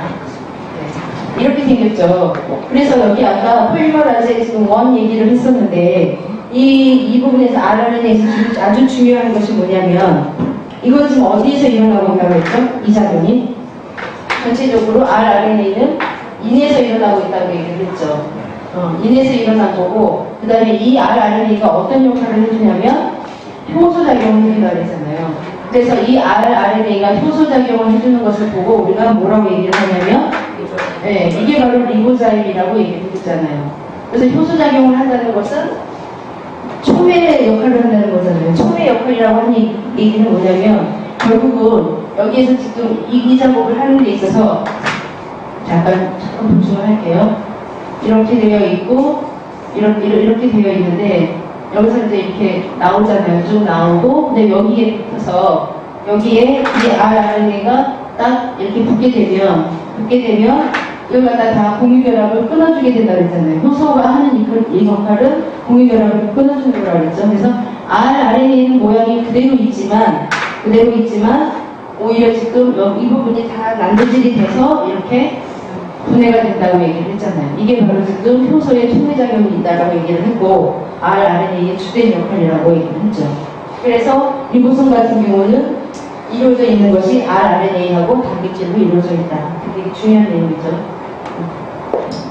네. 이렇게 생겼죠. 그래서 여기 아까 폴리머라이즈에 지금 원 얘기를 했었는데 이 부분에서 rRNA에서 지금 아주 중요한 것이 뭐냐면 이건 지금 어디에서 일어나고 있다고 했죠? 이 작용이 전체적으로 rRNA는 인에서 일어나고 있다고 얘기를 했죠. 인에서 일어난 거고 그 다음에 이 rRNA가 어떤 역할을 해주냐면 효소작용을 해준다고 했잖아요. 그래서 이 rRNA가 효소작용을 해주는 것을 보고 우리가 뭐라고 얘기를 하냐면 네, 이게 바로 리보자임이라고 얘기를 했잖아요. 그래서 효소작용을 한다는 것은 촉매의 역할을 한다는 거잖아요. 촉매 역할이라고 하는 얘기는 뭐냐면 결국은 여기에서 지금 이 작업을 하는 데 있어서 잠깐 보충을 할게요. 이렇게 되어 있고 이렇게 되어 있는데 여기서 이제 이렇게 나오잖아요. 쭉 나오고 근데 여기에 붙어서 여기에 이 rRNA가 딱 이렇게 붙게 되면 이걸 갖다 다 공유결합을 끊어주게 된다 그랬잖아요. 효소가 하는 이 역할은 공유결합을 끊어주는 거라고 그랬죠. 그래서 rRNA는 모양이 그대로 있지만 오히려 지금 이 부분이 다 난도질이 돼서 이렇게 분해가 된다고 얘기를 했잖아요. 이게 바로 지금 효소의 촉매작용이 있다라고 얘기를 했고 rRNA의 주된 역할이라고 얘기를 했죠. 그래서 리보솜 같은 경우는 이루어져 있는 것이 rRNA하고 단백질로 이루어져 있다. 되게 중요한 내용이죠.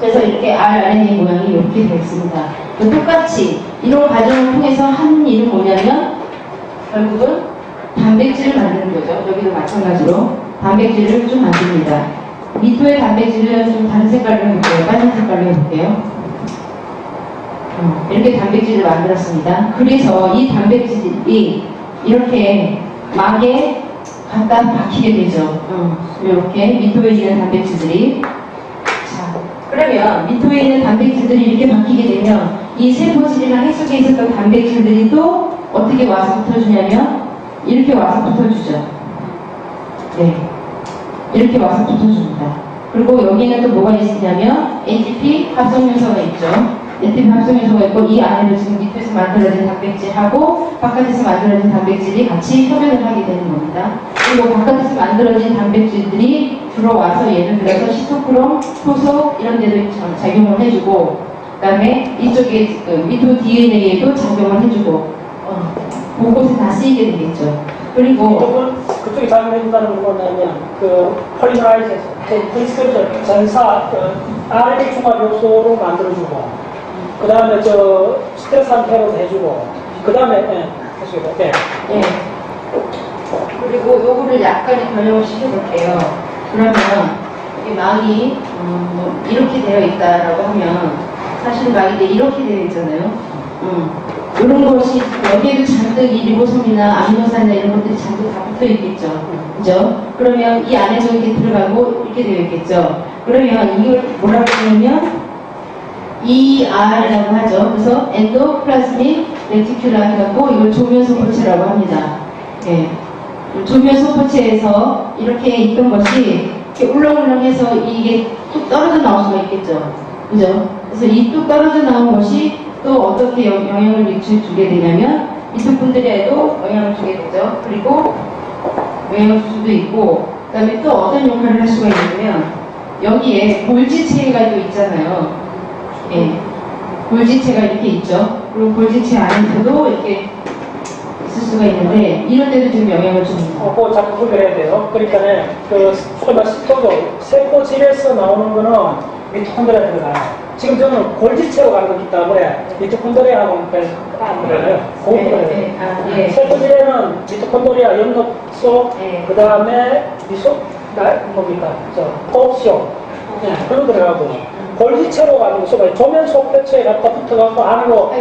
그래서 이렇게 rRNA 모양이 이렇게 되어 있습니다. 똑같이 이런 과정을 통해서 하는 일은 뭐냐면 결국은 단백질을 만드는 거죠. 여기도 마찬가지로 단백질을 좀 만듭니다. 미토의 단백질은 좀 다른 색깔로 해볼게요. 빨간 색깔로 해볼게요. 이렇게 단백질을 만들었습니다. 그래서 이 단백질이 이렇게 막에 갖다 박히게 되죠. 이렇게 미토에 있는 단백질들이. 자, 그러면 미토에 있는 단백질들이 이렇게 박히게 되면 이 세포질이나 핵 속에 있었던 단백질들이 또 어떻게 와서 붙어주냐면 이렇게 와서 붙어주죠. 네. 이렇게 와서 붙어줍니다. 그리고 여기는 또 뭐가 있냐면 ATP 합성요소가 있죠. ATP 합성요소가 있고 이 안에도 지금 밑에서 만들어진 단백질하고 바깥에서 만들어진 단백질이 같이 협연을 하게 되는 겁니다. 그리고 바깥에서 만들어진 단백질들이 들어와서 예를 들어서 시토크롬, 효소 이런 데도 작용을 해주고 그 다음에 이쪽에 지금 미토 DNA에도 작용을 해주고 곳곳에 다 쓰이게 되겠죠. 그리고 그쪽이 작용해준다는 건 뭐냐면 그 폴리머라이즈, 트랜스크립션, 전사, RNA 중합 요소로 만들어주고 그 다음에 저 스트레스 상태로도 해주고 그 다음에 계속해서 네. 그리고 요거를 약간 변형을 시켜볼게요. 그러면 이 막이 이렇게 되어 있다라고 하면 사실 막이 이렇게 되어 있잖아요. 이런 것이 여기에도 잔뜩 이 리보솜이나 아미노산이나 이런 것들이 잔뜩 다 붙어 있겠죠. 그죠? 그러면 이 안에도 이렇게 들어가고 이렇게 되어 있겠죠. 그러면 이걸 뭐라고 하냐면 ER이라고 하죠. 그래서 엔도플라즈믹 레티큘라 해갖고 이걸 조면소포체라고 합니다. 예. 조면소포체에서 이렇게 있던 것이 이렇게 울렁울렁해서 이게 뚝 떨어져 나올 수가 있겠죠. 그죠? 그래서 이 뚝 떨어져 나온 것이 또 어떻게 영향을 미쳐주게 되냐면 이쪽 분들에도 영향을 주게 되죠. 그리고 영향을 줄 수도 있고 그 다음에 또 어떤 역할을 할 수가 있냐면 여기에 골지체가 또 있잖아요. 예, 골지체가 이렇게 있죠. 그리고 골지체 안에서도 이렇게 있을 수가 있는데 이런 데도 지금 영향을 줍니다. 그거 자꾸 구별해야 돼요. 그러니까 그 세포질에서 나오는 거는 미토콘드리아에 들어가요. 지금 저는 골지체로 가는 거기 때문에 미토콘드리아하고는 안 들어가요. 세포질에는 미토콘드리아, 염록소, 그 다음에 뭡니까? 포시오. 그런 거 들어가고. 골지체로 가는 거, 조면소표체에 갖다 붙어갖고 안으로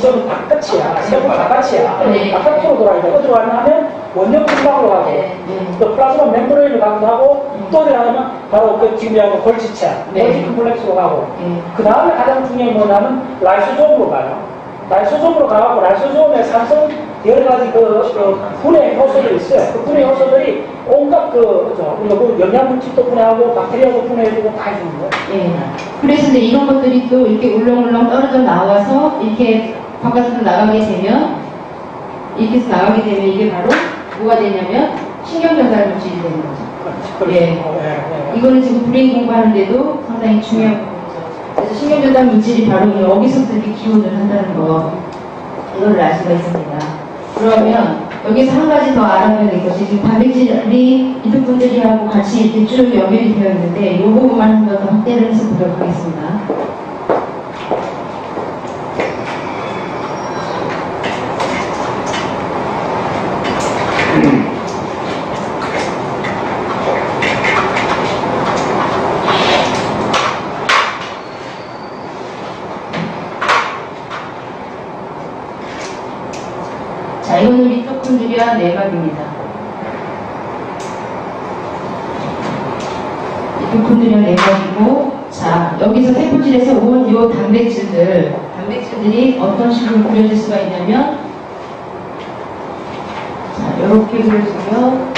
좀 바깥이야. 세포 바깥이야. 바깥으로 돌아야 돼. 어디로 가냐면 원형 분방으로 가고 또 플라즈마 멤브레인을 가기도 하고 또 어디 가냐면 바로 그 지금 얘기하는 골지체, 골지 컴플렉스로 가고 그 다음에 가장 중요한 뭐냐면 라이소솜으로 가요. 라이소솜으로 가고 라이소솜에 산성 여러 가지 그 분해 효소들이 있어요. 그 분해 효소들이 온갖 우리가 영양물질도 분해하고 박테리아도 분해해주고 다 해주는 거예요. 예. 그래서 이제 이런 것들이 또 이렇게 울렁울렁 떨어져 나와서 이렇게 바깥으로 나가게 되면 이렇게 해서 나가게 되면 이게 바로 뭐가 되냐면 신경전달 물질이 되는 거죠. 예. 이거는 지금 브레인 공부하는데도 상당히 중요한 부분이죠. 그래서 신경전달 물질이 바로 여기서부터 이렇게 기원을 한다는 거 이걸 알 수가 있습니다. 그러면 여기서 한 가지 더 알아봐야 될 것이 지금 단백질이 이득분들이하고 같이 이렇게 쭉 연결이 되어 있는데 이 부분만 한 번 더 확대를 해서 보도록 하겠습니다. 미토콘드리아 내막입니다. 미토콘드리아 내막이고, 자, 여기서 세포질에서 온 요 단백질들이 어떤 식으로 그려질 수가 있냐면, 자, 이렇게 그려지고요.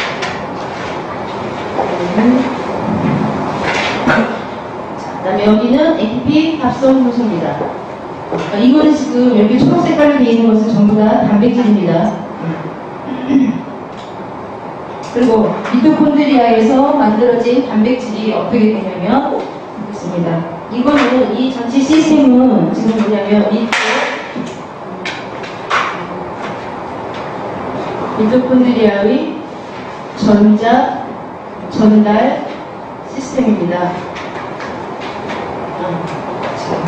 그 다음에 여기는 ATP 합성 효소입니다. 이거는 지금 여기 초록 색깔로 되어 있는 것은 전부 다 단백질입니다. 그리고 미토콘드리아에서 만들어진 단백질이 어떻게 되냐면, 보겠습니다. 이거는 이 전체 시스템은 지금 뭐냐면, 미토콘드리아의 전달 시스템입니다.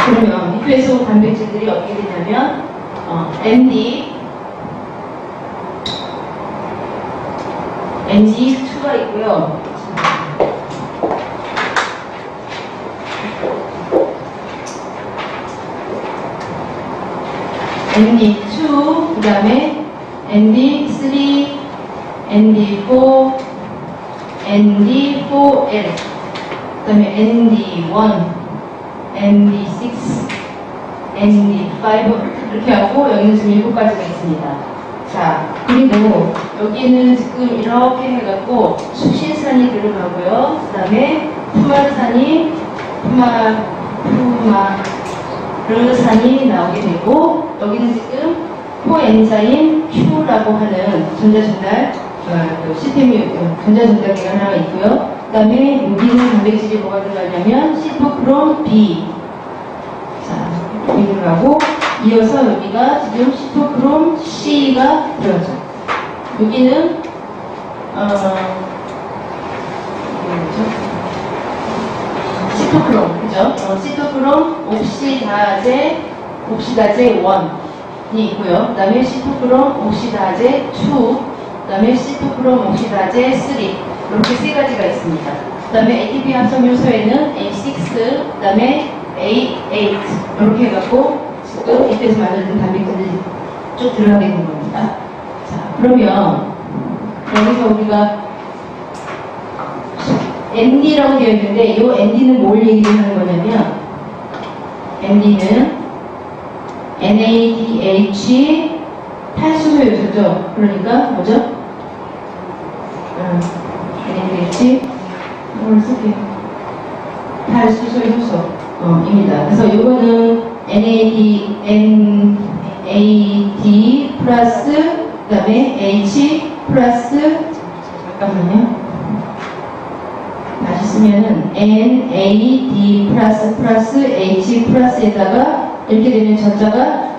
그러면 미토에서 온 단백질들이 어떻게 되냐면 ND2가 있고요. ND2, 그 다음에 ND3, ND4, ND4L, 그 다음에 ND1, ND6, ND5 이렇게 하고 여기는 지금 7가지가 있습니다. 자, 그리고 여기는 지금 이렇게 해갖고 수신산이 들어가고요. 그 다음에 푸마르산이 나오게 되고, 여기는 지금 코엔자임 Q라고 하는 전자전달 시스템이 전자전달기가 하나가 있고요. 그 다음에 여기는 단백질이 뭐가 들어가냐면 시토크롬 B. 자, 여기 들어가고, 이어서 여기가 지금 시토크롬 C가 들어가죠. 여기는 시토크롬, 그죠? 시토크롬 옥시다제 1이 있고요. 그 다음에 시토크롬 옥시다제 2, 그 다음에 시토크롬 옥시다제 3, 이렇게 3가지가 있습니다. 그 다음에 ATP 합성 요소에는 A6, 그 다음에 A8 이렇게 해갖고 지금 이때서 만든 단백질이 쭉 들어가게 된 겁니다. 자, 그러면 여기서 우리가 ND라고 되어 있는데, 이 ND는 뭘 얘기하는 거냐면, ND는 NADH 탈수소 요소죠. 그러니까 뭐죠? NADH 뭘 쓸게요. 탈수소 효소입니다. 그래서 이거는 NAD 플러스, 그 다음에 H 플러스, 잠깐만요. 다시 쓰면은 NAD 플러스 H 플러스에다가 이렇게 되면 전자가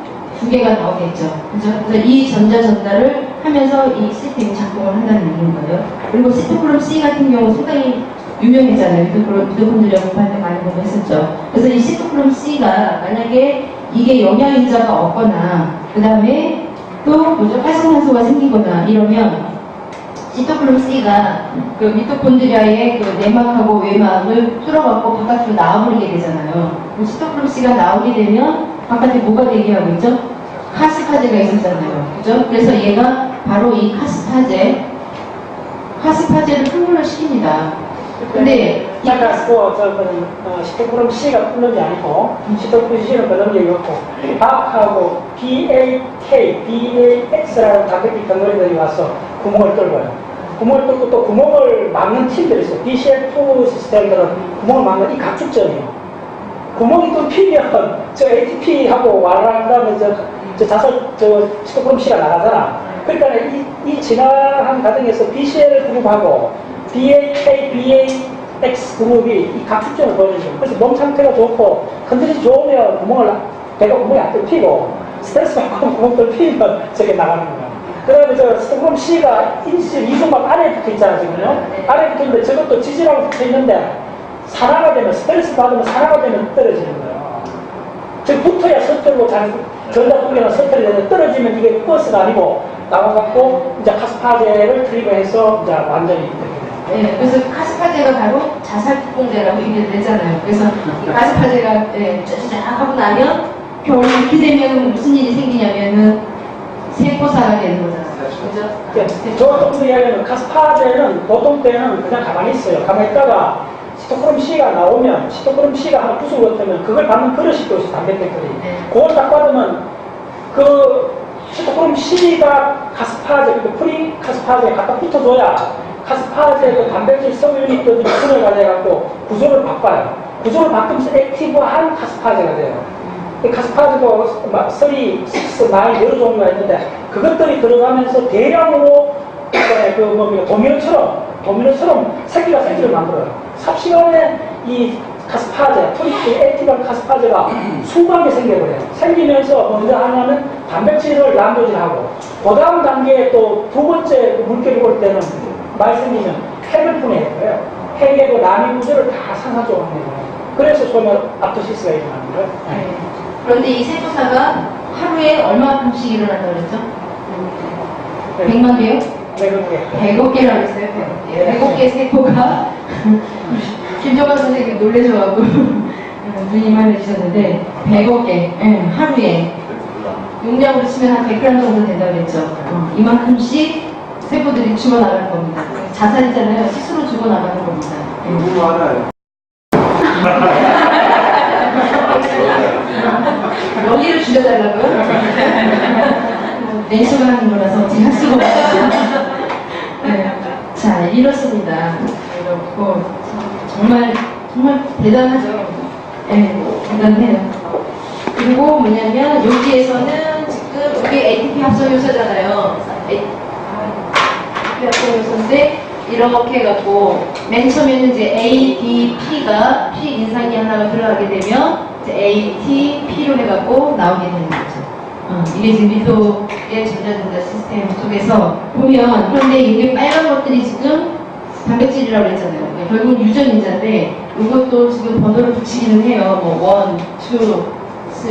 2개가 나오겠죠. 그죠? 그래서 이 전자 전달을 하면서 이 시스템이 작동을 한다는 얘기인 거예요. 그리고 시토크롬 C 같은 경우 상당히 유명했잖아요. 미토콘드리아 공부할 때 많이 공부했었죠. 그래서 이 시토크롬 C가 만약에 이게 영양인자가 없거나, 그 다음에 또 활성산소가 생기거나 이러면 시토크롬 C가 그 미토콘드리아의 그 내막하고 외막을 뚫어갖고 바깥으로 나와버리게 되잖아요. 그 시토크롬 C가 나오게 되면 바깥에 뭐가 되게 하고 있죠? 카스파제가 있었잖아요. 그죠? 그래서 얘가 바로 이 카스파제를 흥분을 시킵니다. 근데 아까 시토크롬 C가 끊는 게 아니고, 시토크롬 C는 그런 게 없고, 밥하고 BAX라는 단백질 덩어리들이 와서 구멍을 뚫어요. 구멍을 뚫고 또 구멍을 막는 팀들이 있어요. BCL2 시스템들은 구멍을 막는 이 각축점이에요. 구멍이 뚫히면 저 ATP하고 와라, 그 다음에 저 시토크롬 C가 나가잖아. 그러니까 이 진화한 과정에서 BCL 그룹하고 BAX 그룹이 이 각축점을 보여주죠. 그래서 몸 상태가 좋고 컨디션이 좋으면 배가 구멍이 안 뚫히고, 스트레스 받고 구멍 뚫히면 저게 나가는 거야. 그 다음에 저 스토크롬 C가 인실 이중막 아래에 붙어 있잖아, 지금요. 아래에 붙어 있는데 저것도 지지라고 붙어 있는데, 산화가 되면, 스트레스 받으면 산화가 되면 떨어지는 거예요. 저 붙어야 서툴고 전자폭이나 서툴이 되는데, 떨어지면 이게 버스가 아니고 나와갖고 이제 카스파제를 트리거해서 이제 완전히 이렇게 돼요. 네, 그래서 카스파제가 바로 자살특공제라고 얘기를 했잖아요. 그래서 이 카스파제가 쫙 하고 나면 겨울에 이렇게 되면 무슨 일이 생기냐면은 세포사가 되는 거잖아요. 그죠? 저좀 이야기하면 카스파제는 보통 때는 그냥 가만히 있어요. 가만히 있다가 시토크롬 C가 나오면 시토크롬 C가 하나 부수고 있다면 그걸 받는 버릇이 또 있어요. 단백질들이. 네. 그걸 딱 받으면 그 시토크롬 C가 카스파제, 그 프리 카스파제에 갖다 붙어줘야 카스파제 그 단백질 성유닛들이 분해가 돼갖고 구조를 바꿔요. 구조를 바꾸면서 액티브한 카스파제가 돼요. 카스파제도 3, 6, 9 여러 종류가 있는데 그것들이 들어가면서 대량으로 도미노처럼 새끼가 새끼를 만들어요. 삽시간에 이 카스파제, 액티브한 카스파제가 수많게 생겨버려요. 생기면서 먼저 하냐면 단백질을 남조질하고 그 다음 단계에 또 두 번째 물결이 올 때는 많이 생기면 핵을 분해해요. 핵의 그 남이 구조를 다 산산조각 내요. 그래서 소위 앞토시스가 일어나는 거예요. 네. 그런데 이 세포사가 하루에 얼마큼씩 일어난다고 그랬죠? 100만 개요? 100억 개라고 했어요. 100억 개 세포가 김정환 선생님이 놀라셔가지고 누님만 해주셨는데 100억 개 하루에 용량으로 치면 한 100g 정도 된다고 그랬죠. 이만큼씩 세포들이 죽어나가는 겁니다. 자살이잖아요. 스스로 죽어나가는 겁니다. 너무 많아요. 여기를 줄여달라고요? 내수가 하는 거라서 어떻게 할 수가 없어요. 네. 자, 이렇습니다. 이렇고 정말 대단하죠. 네, 대단해요. 그리고 뭐냐면 여기에서는 지금 이게 ATP 합성 요소잖아요. ATP 합성 요소인데 이렇게 해갖고 맨 처음에는 이제 ADP가 P 인상이 하나가 들어가게 되면 이제 ATP로 해갖고 나오게 되는 거죠. 이게 지금 미소의 전자전자 시스템 속에서 보면 그런데 이게 빨간 것들이 지금 단백질이라고 했잖아요. 결국은 유전인자인데 이것도 지금 번호를 붙이기는 해요. 뭐 1, 2, 3,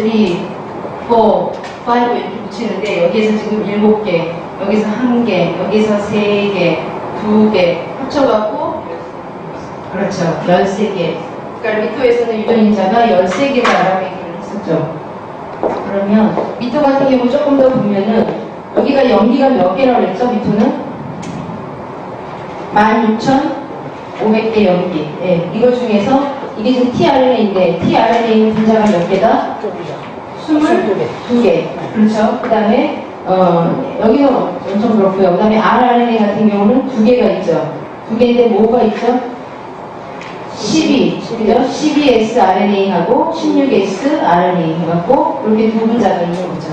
4, 5 이렇게 붙이는데 여기에서 지금 7개, 여기서 1개, 여기서 3개, 2개 합쳐갖고 그렇죠. 13개. 그러니까 미토에서는 유전인자가 13개다라고 얘기를 했었죠. 그러면 미토 같은 경우 조금 더 보면은 여기가 염기가 몇 개라고 그랬죠? 미토는 16,500개 염기. 네, 이거 중에서 이게 지금 tRNA인데 tRNA는 분자가 몇 개다? 22개. 그렇죠. 그 다음에 여기는 엄청 그렇고요. 그 다음에 rRNA 같은 경우는 2개가 있죠. 2개인데 뭐가 있죠? 12, 그죠? 12S RNA하고 16S RNA 해갖고 이렇게 두 분자가 있는 거죠.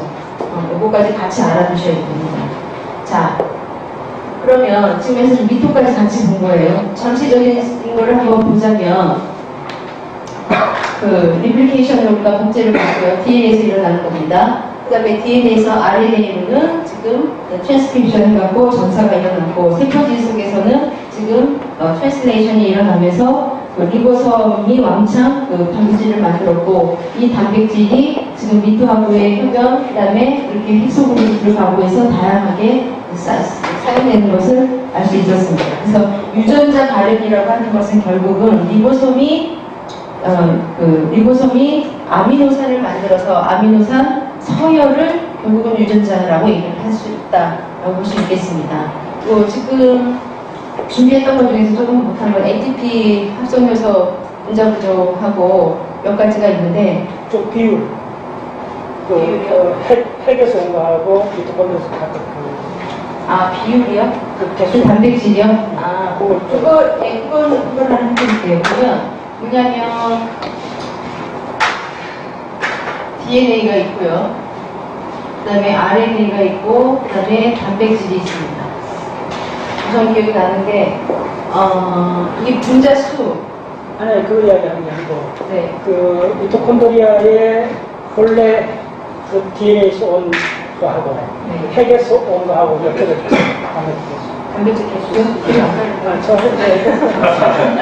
요거까지 같이 알아두셔야 됩니다. 자, 그러면 지금에서 미토까지 같이 본 거예요. 전체적인 거를 한번 보자면 그 리플리케이션으로가 번째를 봤고요. DNA에서 일어나는 겁니다. 그 다음에 DNA에서 RNA로는 지금 트랜스크립션 해갖고 전사가 일어났고 세포질 속에서는 지금 트랜슬레이션이 일어나면서 그 리보섬이 왕창 그 단백질을 만들었고 이 단백질이 지금 미토하고의 흡연 그 다음에 이렇게 핵소금이 들어가고 해서 다양하게 사용되는 것을 알 수 있었습니다. 그래서 유전자 발현이라고 하는 것은 결국은 리보솜이 아미노산을 만들어서 아미노산 서열을 결국은 유전자라고 얘기를 할 수 있다라고 볼 수 있겠습니다. 또 지금 준비했던 것 중에서 조금 못한 건 ATP 합성효소 분자 구조하고 몇 가지가 있는데 좀 비율. 핵에서 온 거하고 미토콘드리아에서 각각 비율이요? 그 단백질이요? 그걸 하나 해드릴게요. 그러면 뭐냐면 DNA가 있고요. 그 다음에 RNA가 있고 그 다음에 단백질이 있습니다. 우선 기억이 나는 게 이게 분자 수. 아니 그 이야기하는 게 아니고 네. 그 미토콘드리아의 본래 그 DNA에서 온 거하고 네. 핵에서 온 거하고 몇 개를 단백질 개수요?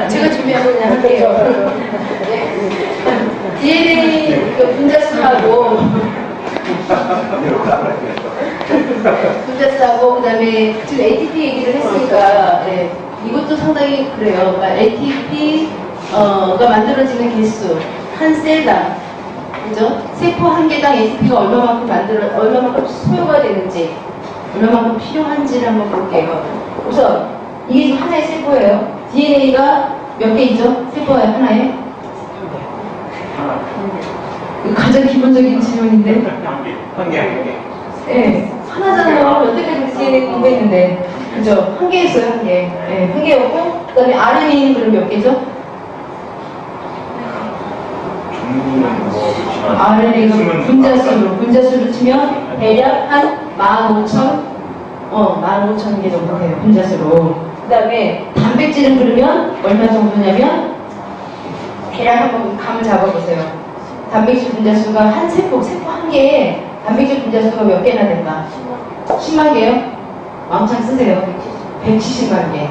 제가 준비한 거 그냥 할게요. 네. DNA 그 분자 수하고 분자수하고 그 다음에 지금 ATP 얘기를 했으니까 네, 이것도 상당히 그래요. 그러니까 ATP가 만들어지는 개수 한 셀당 그죠? 세포 한 개당 ATP가 얼마만큼 소요가 되는지 얼마만큼 필요한지를 한번 볼게요. 우선 이게 하나의 세포예요. DNA가 몇 개 있죠? 세포에 하나에? 이거 가장 기본적인 질문인데. 한 개. 네, 하나잖아요. 여태까지 DNA 공부했는데. 그죠? 한 개였어요, 한 개. 네, 한 개였고, 그 다음에 RNA는 그럼 몇 개죠? 전부는 뭐 그렇지만 RNA가 숨은 분자수로 치면 대략 한 15,000개 정도 돼요, 분자수로. 그 다음에 단백질은 그러면 얼마 정도냐면, 대략 한번 감을 잡아보세요. 단백질 분자수가 한 세포 한 개에 단백질 분자수가 몇 개나 될까? 10만 개요? 왕창 쓰세요. 170만 개.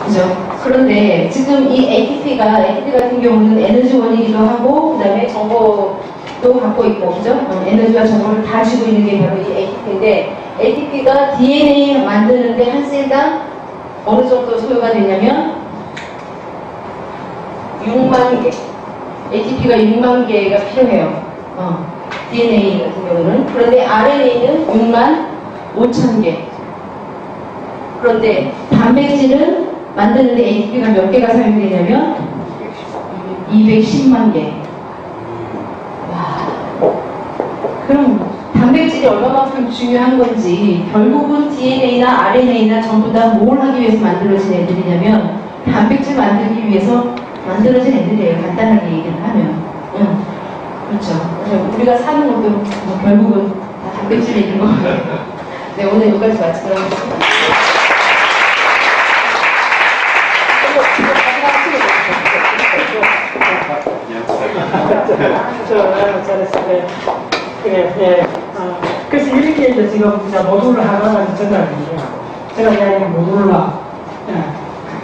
그죠? 그런데 지금 이 ATP 같은 경우는 에너지원이기도 하고, 그 다음에 정보도 갖고 있고, 그죠? 에너지와 정보를 다 쥐고 있는 게 바로 이 ATP인데, ATP가 DNA 만드는데 한 셀당 어느 정도 소요가 되냐면, 6만 개. ATP가 6만 개가 필요해요. DNA 같은 경우는. 그런데 RNA는 6만 5천 개. 그런데 단백질은 만드는데 ATP가 몇 개가 사용되냐면 210만 개. 와. 그럼 단백질이 얼마만큼 중요한 건지 결국은 DNA나 RNA나 전부 다 뭘 하기 위해서 만들어진 애들이냐면 단백질 만들기 위해서 만들어진 애들이에요. 간단하게 얘기를 하면. 그렇죠. 그래서 우리가 사는 것도 뭐 결국은 다 단백질에 있는 거예요. 네, 오늘 여기까지 마치도록 하겠습니다. 잘했어요. 그래, 예. 그래서 이렇게 이제 지금 이제 모듈을 하나만 전달드리죠. 제가 이야기한 모듈라.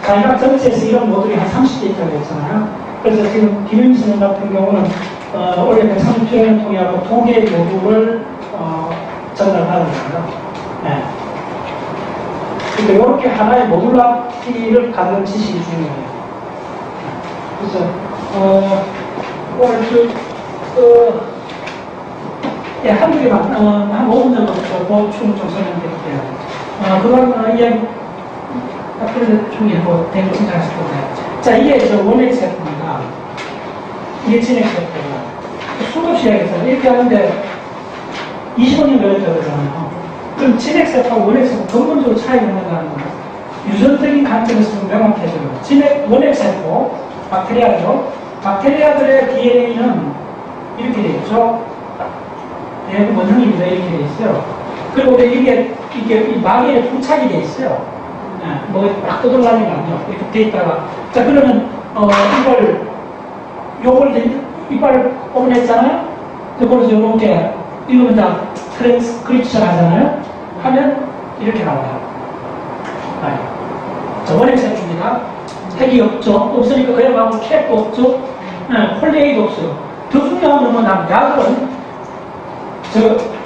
자기가 전체에서 이런 모듈이 한 30개 있다고 했잖아요. 그래서 지금 비빔신문 같은 경우는 올해 130조를 통해하고 2개의 모듈을 전달하는 거예요. 네. 그러니까 이렇게 하나의 모듈라티를 갖는 지식이 중요해요. 그래서 오늘 예, 한두 개만 한 5분 정도 보충 좀 설명드릴게요. 그건 이야기 앞으로 중에 뭐 대구 진행하실 거예요. 자, 이게 원액 세포입니다. 이게 진액 세포고 수없이 이야기했어요. 이렇게 하는데 20원이 걸렸다고 그러잖아요. 그럼 진액 세포와 원액 세포 근본적으로 차이가 있는다는 거예요. 유전적인 관점에서 명확해져요. 진액 원액 세포 박테리아죠. 박테리아들의 DNA는 이렇게 되어 있죠. 대부 원형입니다. 이렇게 되어 있어요. 그리고 이게 이 마개에 부착이 되어 있어요. 막 떠돌아다니는 거 아니에요. 이렇게 되어 있다가. 자, 그러면, 이빨을 오픈했잖아요? 그래서 이렇게, 이거는 다 트랜스크립션 하잖아요? 하면 이렇게 나와요. 자, 원액 세포입니다. 핵이 없죠. 없으니까 그냥 가면 캡도 없죠. 폴리에이도 없어요. 더 중요한 건 뭐냐면 약은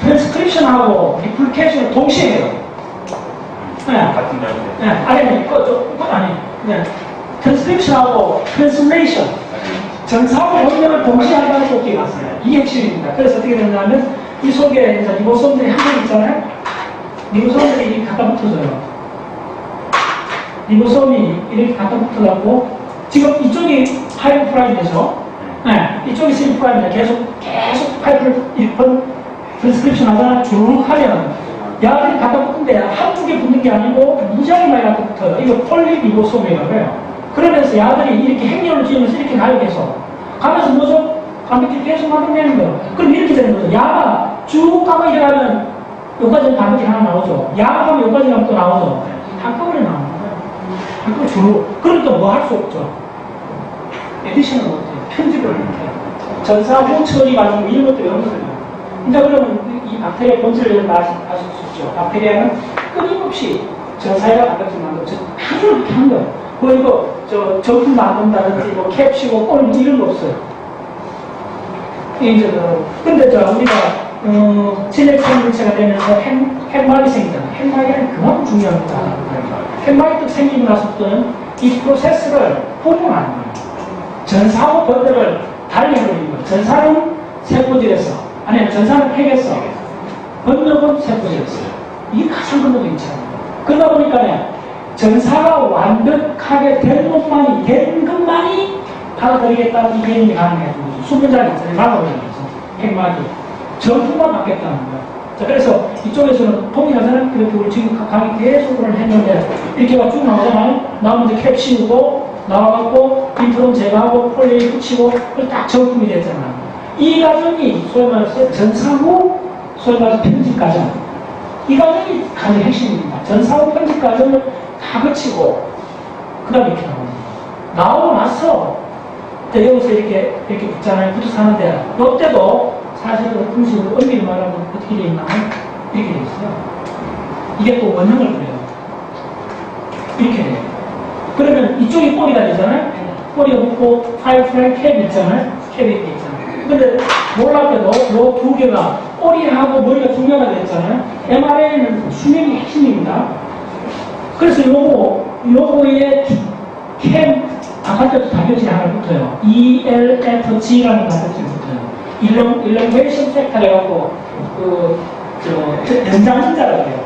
트랜스크립션하고 리플리케이션을 동시에 해요. 같은 아니. 트랜스크립션하고 트랜슬레이션. 전사하고 번역을 동시에 한다는 것도 있어요. 이게 핵심입니다. 그래서 어떻게 되냐면 이 속에 이제 리보솜들이 한 개 있잖아요. 리보솜들이 이렇게 갖다 붙어져요. 리보솜이 이렇게 갖다 붙어갖고 지금 이쪽이 5'이죠. 이쪽이 3'입니다. 계속 파이프를 이렇게 트랜스크립션 하잖아. 쭉 하면 약이 갖다 붙는데 한두 개 붙는 게 아니고 무지하게 많이 갖다 붙어요. 이거 폴리리보솜이라고 해요. 그러면서 야들이 이렇게 행렬을 지으면서 이렇게 가요. 계속 가면서 뭐죠? 단백질 계속 만들어내는 거예요. 그럼 이렇게 되는 거죠. 야가 쭉 가고 일어나면 여기까지는 단백질 하나 나오죠. 야가 가면 여기까지 가면 또 나오죠. 한꺼번에 나오는 거예요. 한꺼번에 주로. 그러니까 뭐 할 수 없죠. 에디션은 어때요? 편집을 이렇게 전사 후 처리 과정 이런 것들이 없는 거예요. 이제 그러면 이 박테리아 본질을 아실 수 있죠. 박테리아는 끊임없이 전사회가 단백질 만들고 아주 이렇게 한 거예요. 이거 정품 만든다든지 뭐 캡시고 꼴 이런 거 없어요. 이제 근데 우리가 진액 생물체가 되면서 햅말이 생기잖아요. 햅말이 그만큼 중요합니다. 햅말이 생기고 나서부터는 이 프로세스를 포문하는 거예요. 전사하고 번들을 달리 해버리는 거예요. 전사는 세포질에서, 아니면 전사는 팩에서, 번역은 세포질에서. 이게 가장 큰 놈이 있잖아요. 그러다 보니까 전사가 완벽하게 된 것만이 받아들이겠다는 이 개념이 가능해요. 수분자리 있잖아요. 막아버리면서 핵막이 전부가 받겠다는 거예요. 자, 그래서 이쪽에서는 통일하자는 이렇게 우리 지금 강의 계속 했는데 이렇게가 쭉 나오잖아요. 나오면 이제 캡 씌우고 나와갖고 인프롬 제거하고 폴리에 붙이고 딱 적품이 됐잖아요. 이 과정이 소위 말해서 전사 후 소위 말해서 편집 과정. 이 과정이 가장 핵심입니다. 전사 후 편집 과정을 다 거치고 그 다음에 이렇게 나옵니다. 나오고 나서 여기서 이렇게 붙잖아요. 붙어서 하는데 이때도 사실은 어떤 식으로 의미를 말하면 어떻게 되어 있냐면 이렇게 되어 있어요. 이게 또 원형을 그려요. 이렇게 돼요. 그러면 이쪽이 꼬리가 되잖아요. 꼬리가 붙고 파이프라인 캡이 있잖아요. 캡이 이렇게 있잖아요. 근데 놀랍게도 이 두 개가 꼬리하고 머리가 중요하다 그랬잖아요. mRNA는 수명이 핵심입니다. 그래서 요거에 캡 아까 때도 단백질이 하나 붙어요. ELFG라는 단백질이 붙어요. 일렁베이션 팩터 해갖고 연장 인자라고 해요.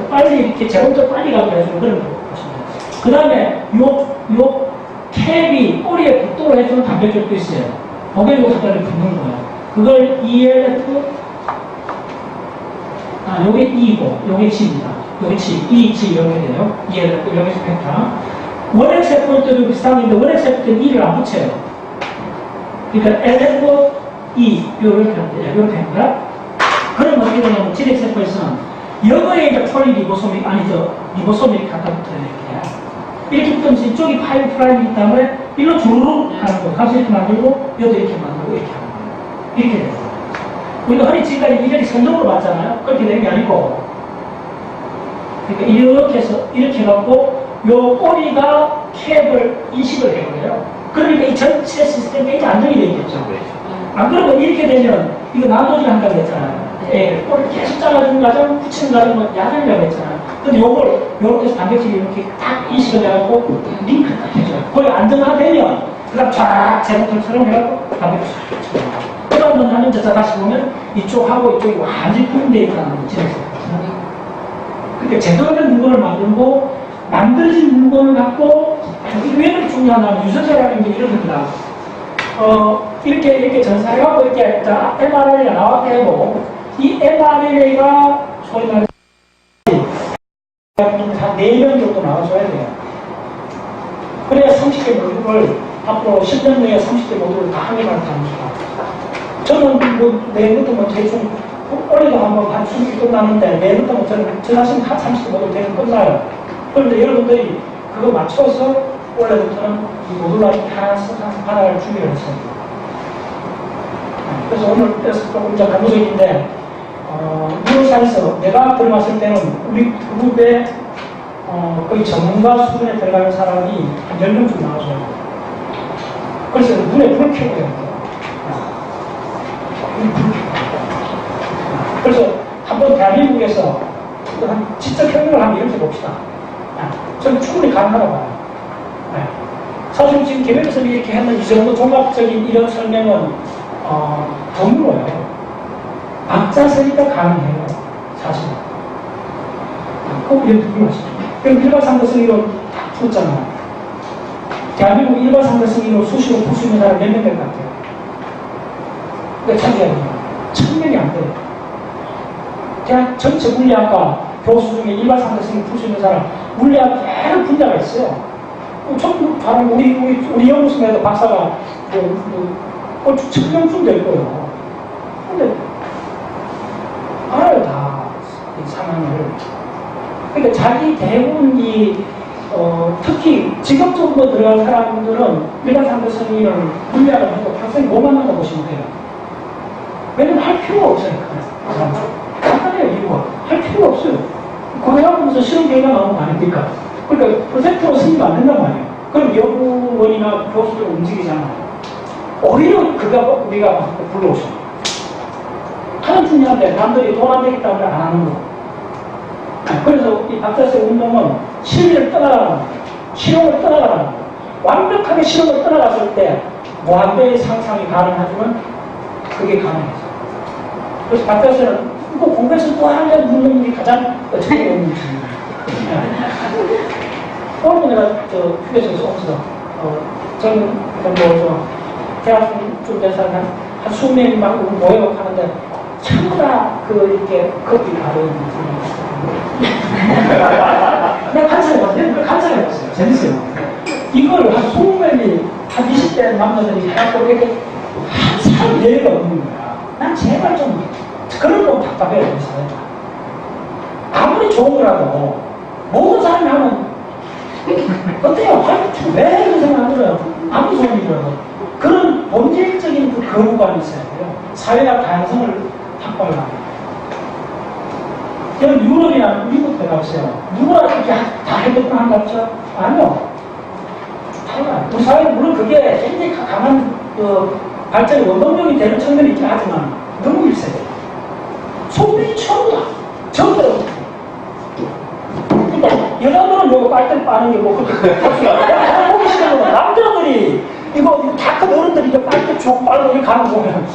빨리 이렇게 제곱도 빨리 가게 해주는 그런 거 보시면. 그 다음에 요 캡이 꼬리에 붙도록 해주는 단백질도 있어요. 거기에 갖다 붙는 거예요. 그걸 ELF 요게 E고 요게 G입니다. 요게 G, E, G 이렇게 돼요. ELF 여기서 팩터. 원액세포 때도 비슷한데 원액세포 때는 E를 안 붙여요. 그러니까 LF, E 이렇게 합니다. 그럼 어떻게 되냐면 지렉세포에서는 여거에 이제 폴리리보솜이 아니죠. 리보솜이 이렇게 갖다 붙어요. 이렇게 붙으면서 이쪽이 파이브 프라임이기 때문에 일로 주르륵 하는 거예요. 가서 이렇게 만들고 여도 이렇게 만들고 이렇게 하는 거예요. 이렇게 돼요. 우리가 허리 지금까지 이렇게 선적으로 봤잖아요. 그렇게 되는 게 아니고 그러니까 이렇게 해서 이렇게 해갖고 요 꼬리가 캡을 인식을 해버려요. 그러니까 이 전체 시스템이 이제 안정이 되겠죠. 안 그러면 이렇게 되면 이거 나눠지 한다고 했잖아요. 예, 꼬리를 계속 잘라주는 과정, 붙이는 과정은 야단이라고 했잖아요. 근데 요걸 요렇게 해서 단백질이 이렇게 딱 인식을 해갖고 링크를 딱 해줘요. 거기 안정화되면 그다음 쫙 제목들처럼 해갖고 단백질을 붙여요. 그다음 하면 자 다시 보면 이쪽하고 이쪽이 완전히 분리되어 있다는 걸 지냈어요. 그러니까 제대로 된 물건을 만들고 만들어진 물건을 갖고 이게 왜 그렇게 중요하냐면 유전자라는 게 이런 겁니다. 이렇게 전사를 하고 이렇게 mRNA가 나왔다 해도 이 mRNA가 소위 말해서 한 4명 정도 나와줘야 돼요. 그래야 30개 모듈을 앞으로 10년 내에 30개 모듈을 다 하게 가는 겁니다. 저는 내일부터 대충 올해도 한번 한 20개 끝나는데 내일부터 저는 저 자신 한 30개 모듈 되면 끝나요. 그런데 여러분들이 그거 맞춰서 원래부터는 이 모듈을 하나씩 하나를 준비를 했습니다. 그래서 오늘 조금 더 감동적인데, 뉴로사이언스 내가 들어갔을 때는 우리 그룹에 거의 전문가 수준에 들어가는 사람이 한 10명 정도 나와줘요. 그래서 눈에 불을 켜고 해야 돼요. 눈에 불을 켜고. 그래서 한번 대한민국에서 한 지적 혁명을 한번 이렇게 봅시다. 저는 충분히 가능하다고 봐요. 사실 지금 개별에서 이렇게 했는 이 정도 종합적인 이런 설명은 드물어요. 박자서니까 가능해요. 사실. 꼭 이렇게 불러하시죠. 그럼 일반상대성이로 딱 풀었잖아요. 대한민국 일반상대성이로 수시로 풀 수 있는 사람 몇 명 될 것 같아요? 그러니까 참여합니다. 1000명이 안 돼요. 대한 전체 물리학과 교수 중에 일반상대성을 풀 수 있는 사람, 물리학 여러 분야가 있어요. 전부 다른 우리 연구소에도 박사가 얼추 1000명쯤 될 거예요. 근데 알아요 다 이 상황을. 그러니까 자기 대부분 특히 직업적으로 들어간 사람들은 일반상대성을 물리학을 해도 평생 못 만난다고 보시면 돼요. 왜냐면 할 필요가 없어요. 간단해요. 이유가 할 필요가 없어요. 고등학교에서 실험 결과 나오는 거 아닙니까? 그러니까 프로젝트로 승인도 안 된단 말이에요. 그럼 연구원이나 교수들 움직이잖아요. 오히려 우리가 불러오죠. 가장 중요한데 남들이 돈 안 되기 때문에 안 하는 거. 그래서 이 박사세 운동은 실리를 떠나가는 거예요. 실험을 떠나가는 거예요. 완벽하게 실험을 떠나갔을 때 무한대의 상상이 가능하지만 그게 가능해서. 그래서 박사세는 그거 공부해서 또 하려는 분들이 가장 어떻게 보면 오늘 내가 저 휴게소에서 오면서 저는 뭐 대학 쪽에서 한 20명이 막 모여 하는데 전부 다 이렇게 커피 가르는 분이 내가 감상해봤어요. 감상해봤어요. 재밌어요. 이걸 한 20명이 한 20대 남자들이 해갖고 이렇게 한 예의가 없는 거야. 난 제발 좀 그런 거 답답해요. 아무리 좋은 거라도 모든 사람이 하면 어때요? 왜 이런 생각 안 들어요? 아무리 좋은 일이라도 그런 본질적인 그 거부감이 있어야 돼요. 사회가 다양성을 확보하려면. 여러분 유럽이나 미국 들어가보세요. 누구나 그렇게 다 해줬구나 한 것 같죠? 아니요. 달라요. 우리 사회는 물론 그게 굉장히 강한 발전의 원동력이 되는 측면이 있긴 하지만 너무 일세대요. 소비이 처음이다. 전부 그러니까 여자들은 요거 빨대 빠는 게 뭐 그렇게 내가 보기 싫은 남자들이 이거 다 큰 어른들이 이거 빨대 쭉 빨고 이렇게 가는 거 보면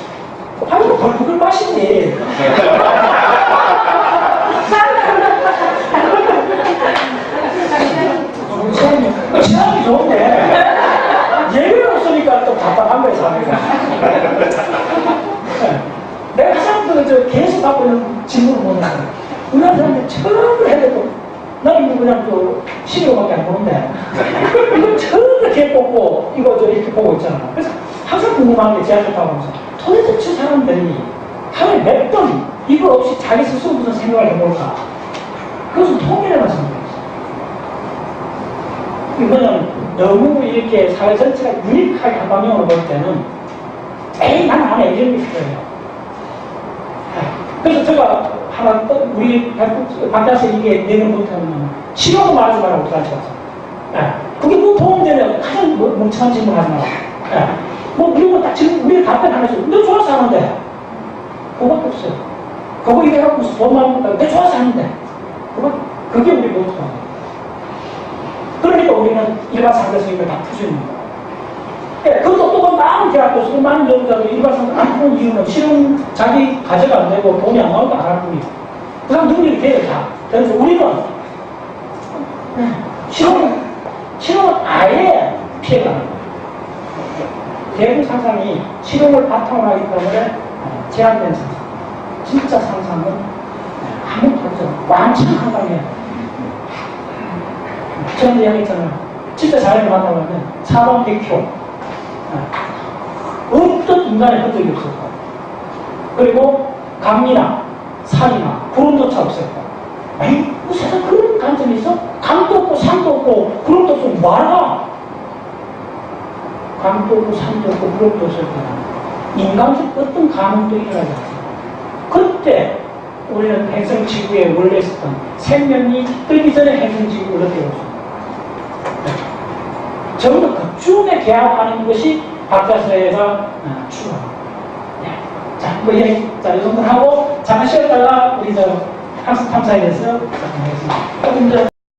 아이고 벌떡을 마시지. 취향이 좋은데 예외가 없으니까 또 답답한 거예요, 사회가. 내가 항상 계속 갖고 있는 질문을 뭐냐면 우리나라 사람들이 처음으로 해야 되고 나는 이거 그냥 시리오밖에 안 보는데 이거 처음으로 이렇게 뽑고 이거 이렇게 보고 있잖아. 그래서 항상 궁금한 게 지하철 타고 오면서 도대체 사람들이 하루에 몇 번 이거 없이 자기 스스로 무슨 생각을 해볼까? 그것은 통일해가지고 이거는 너무 이렇게 사회 전체가 유니크하게 한 방향으로 볼 때는 에이 난 안 해 이런 게 있어요. 그래서 제가 하나 우리 박자에서 이게 내는 못하면 싫어도 말하지 말라고 그러지 마세요. 그게 뭐 도움되면 가장 멍청한 질문 하지 마라. 뭐 우리가 딱 지금 우리가 답변 안 해줘. 너 좋아서 하는데 그거밖에 없어요. 그거 이래 갖고 돈만 내 좋아서 하는데 그게 우리 못하는 그러니까 우리는 일반 상대성임을 다 풀 수 있는 거예요. 그것도 또 많은 대학 교수들, 많은 연구자들 일반 상대 안 푸는 이유는 실은 자기 가제가 안 되고 돈이 안 나오니까 안 할 뿐이에요. 그 사람 능력이 돼요, 다. 그래서 우리는 실험은 아예 피해가 안 나요. 대부분 상상이 실험을 바탕으로 하기 때문에 제한된 상상. 진짜 상상은 아무것도 없어요. 완전 상상이에요. 저는 이야기했잖아요. 진짜 자연을 만나면 사방 백효. 어떤 인간의 흔적이 없었고, 그리고 강이나 산이나 구름조차 없었고, 에이, 세상 그런 관점이 있어? 강도 없고 산도 없고 구름도 없고 뭐하나? 강도 없고 산도 없고 구름도 없을 때는 인간적 어떤 가능도 일어나지 않습니다. 그때 우리는 행성지구에 원래 있었던 생명이 뜨기 전에 행성지구를 느껴봤습니다. 전부 그쯤에 개합하는 것이 박자서예가 추구합니다. 자, 뭐 자, 이 정도 하고 잠깐 쉬었다가 우리 학습 탐사에 대해서 하겠습니다.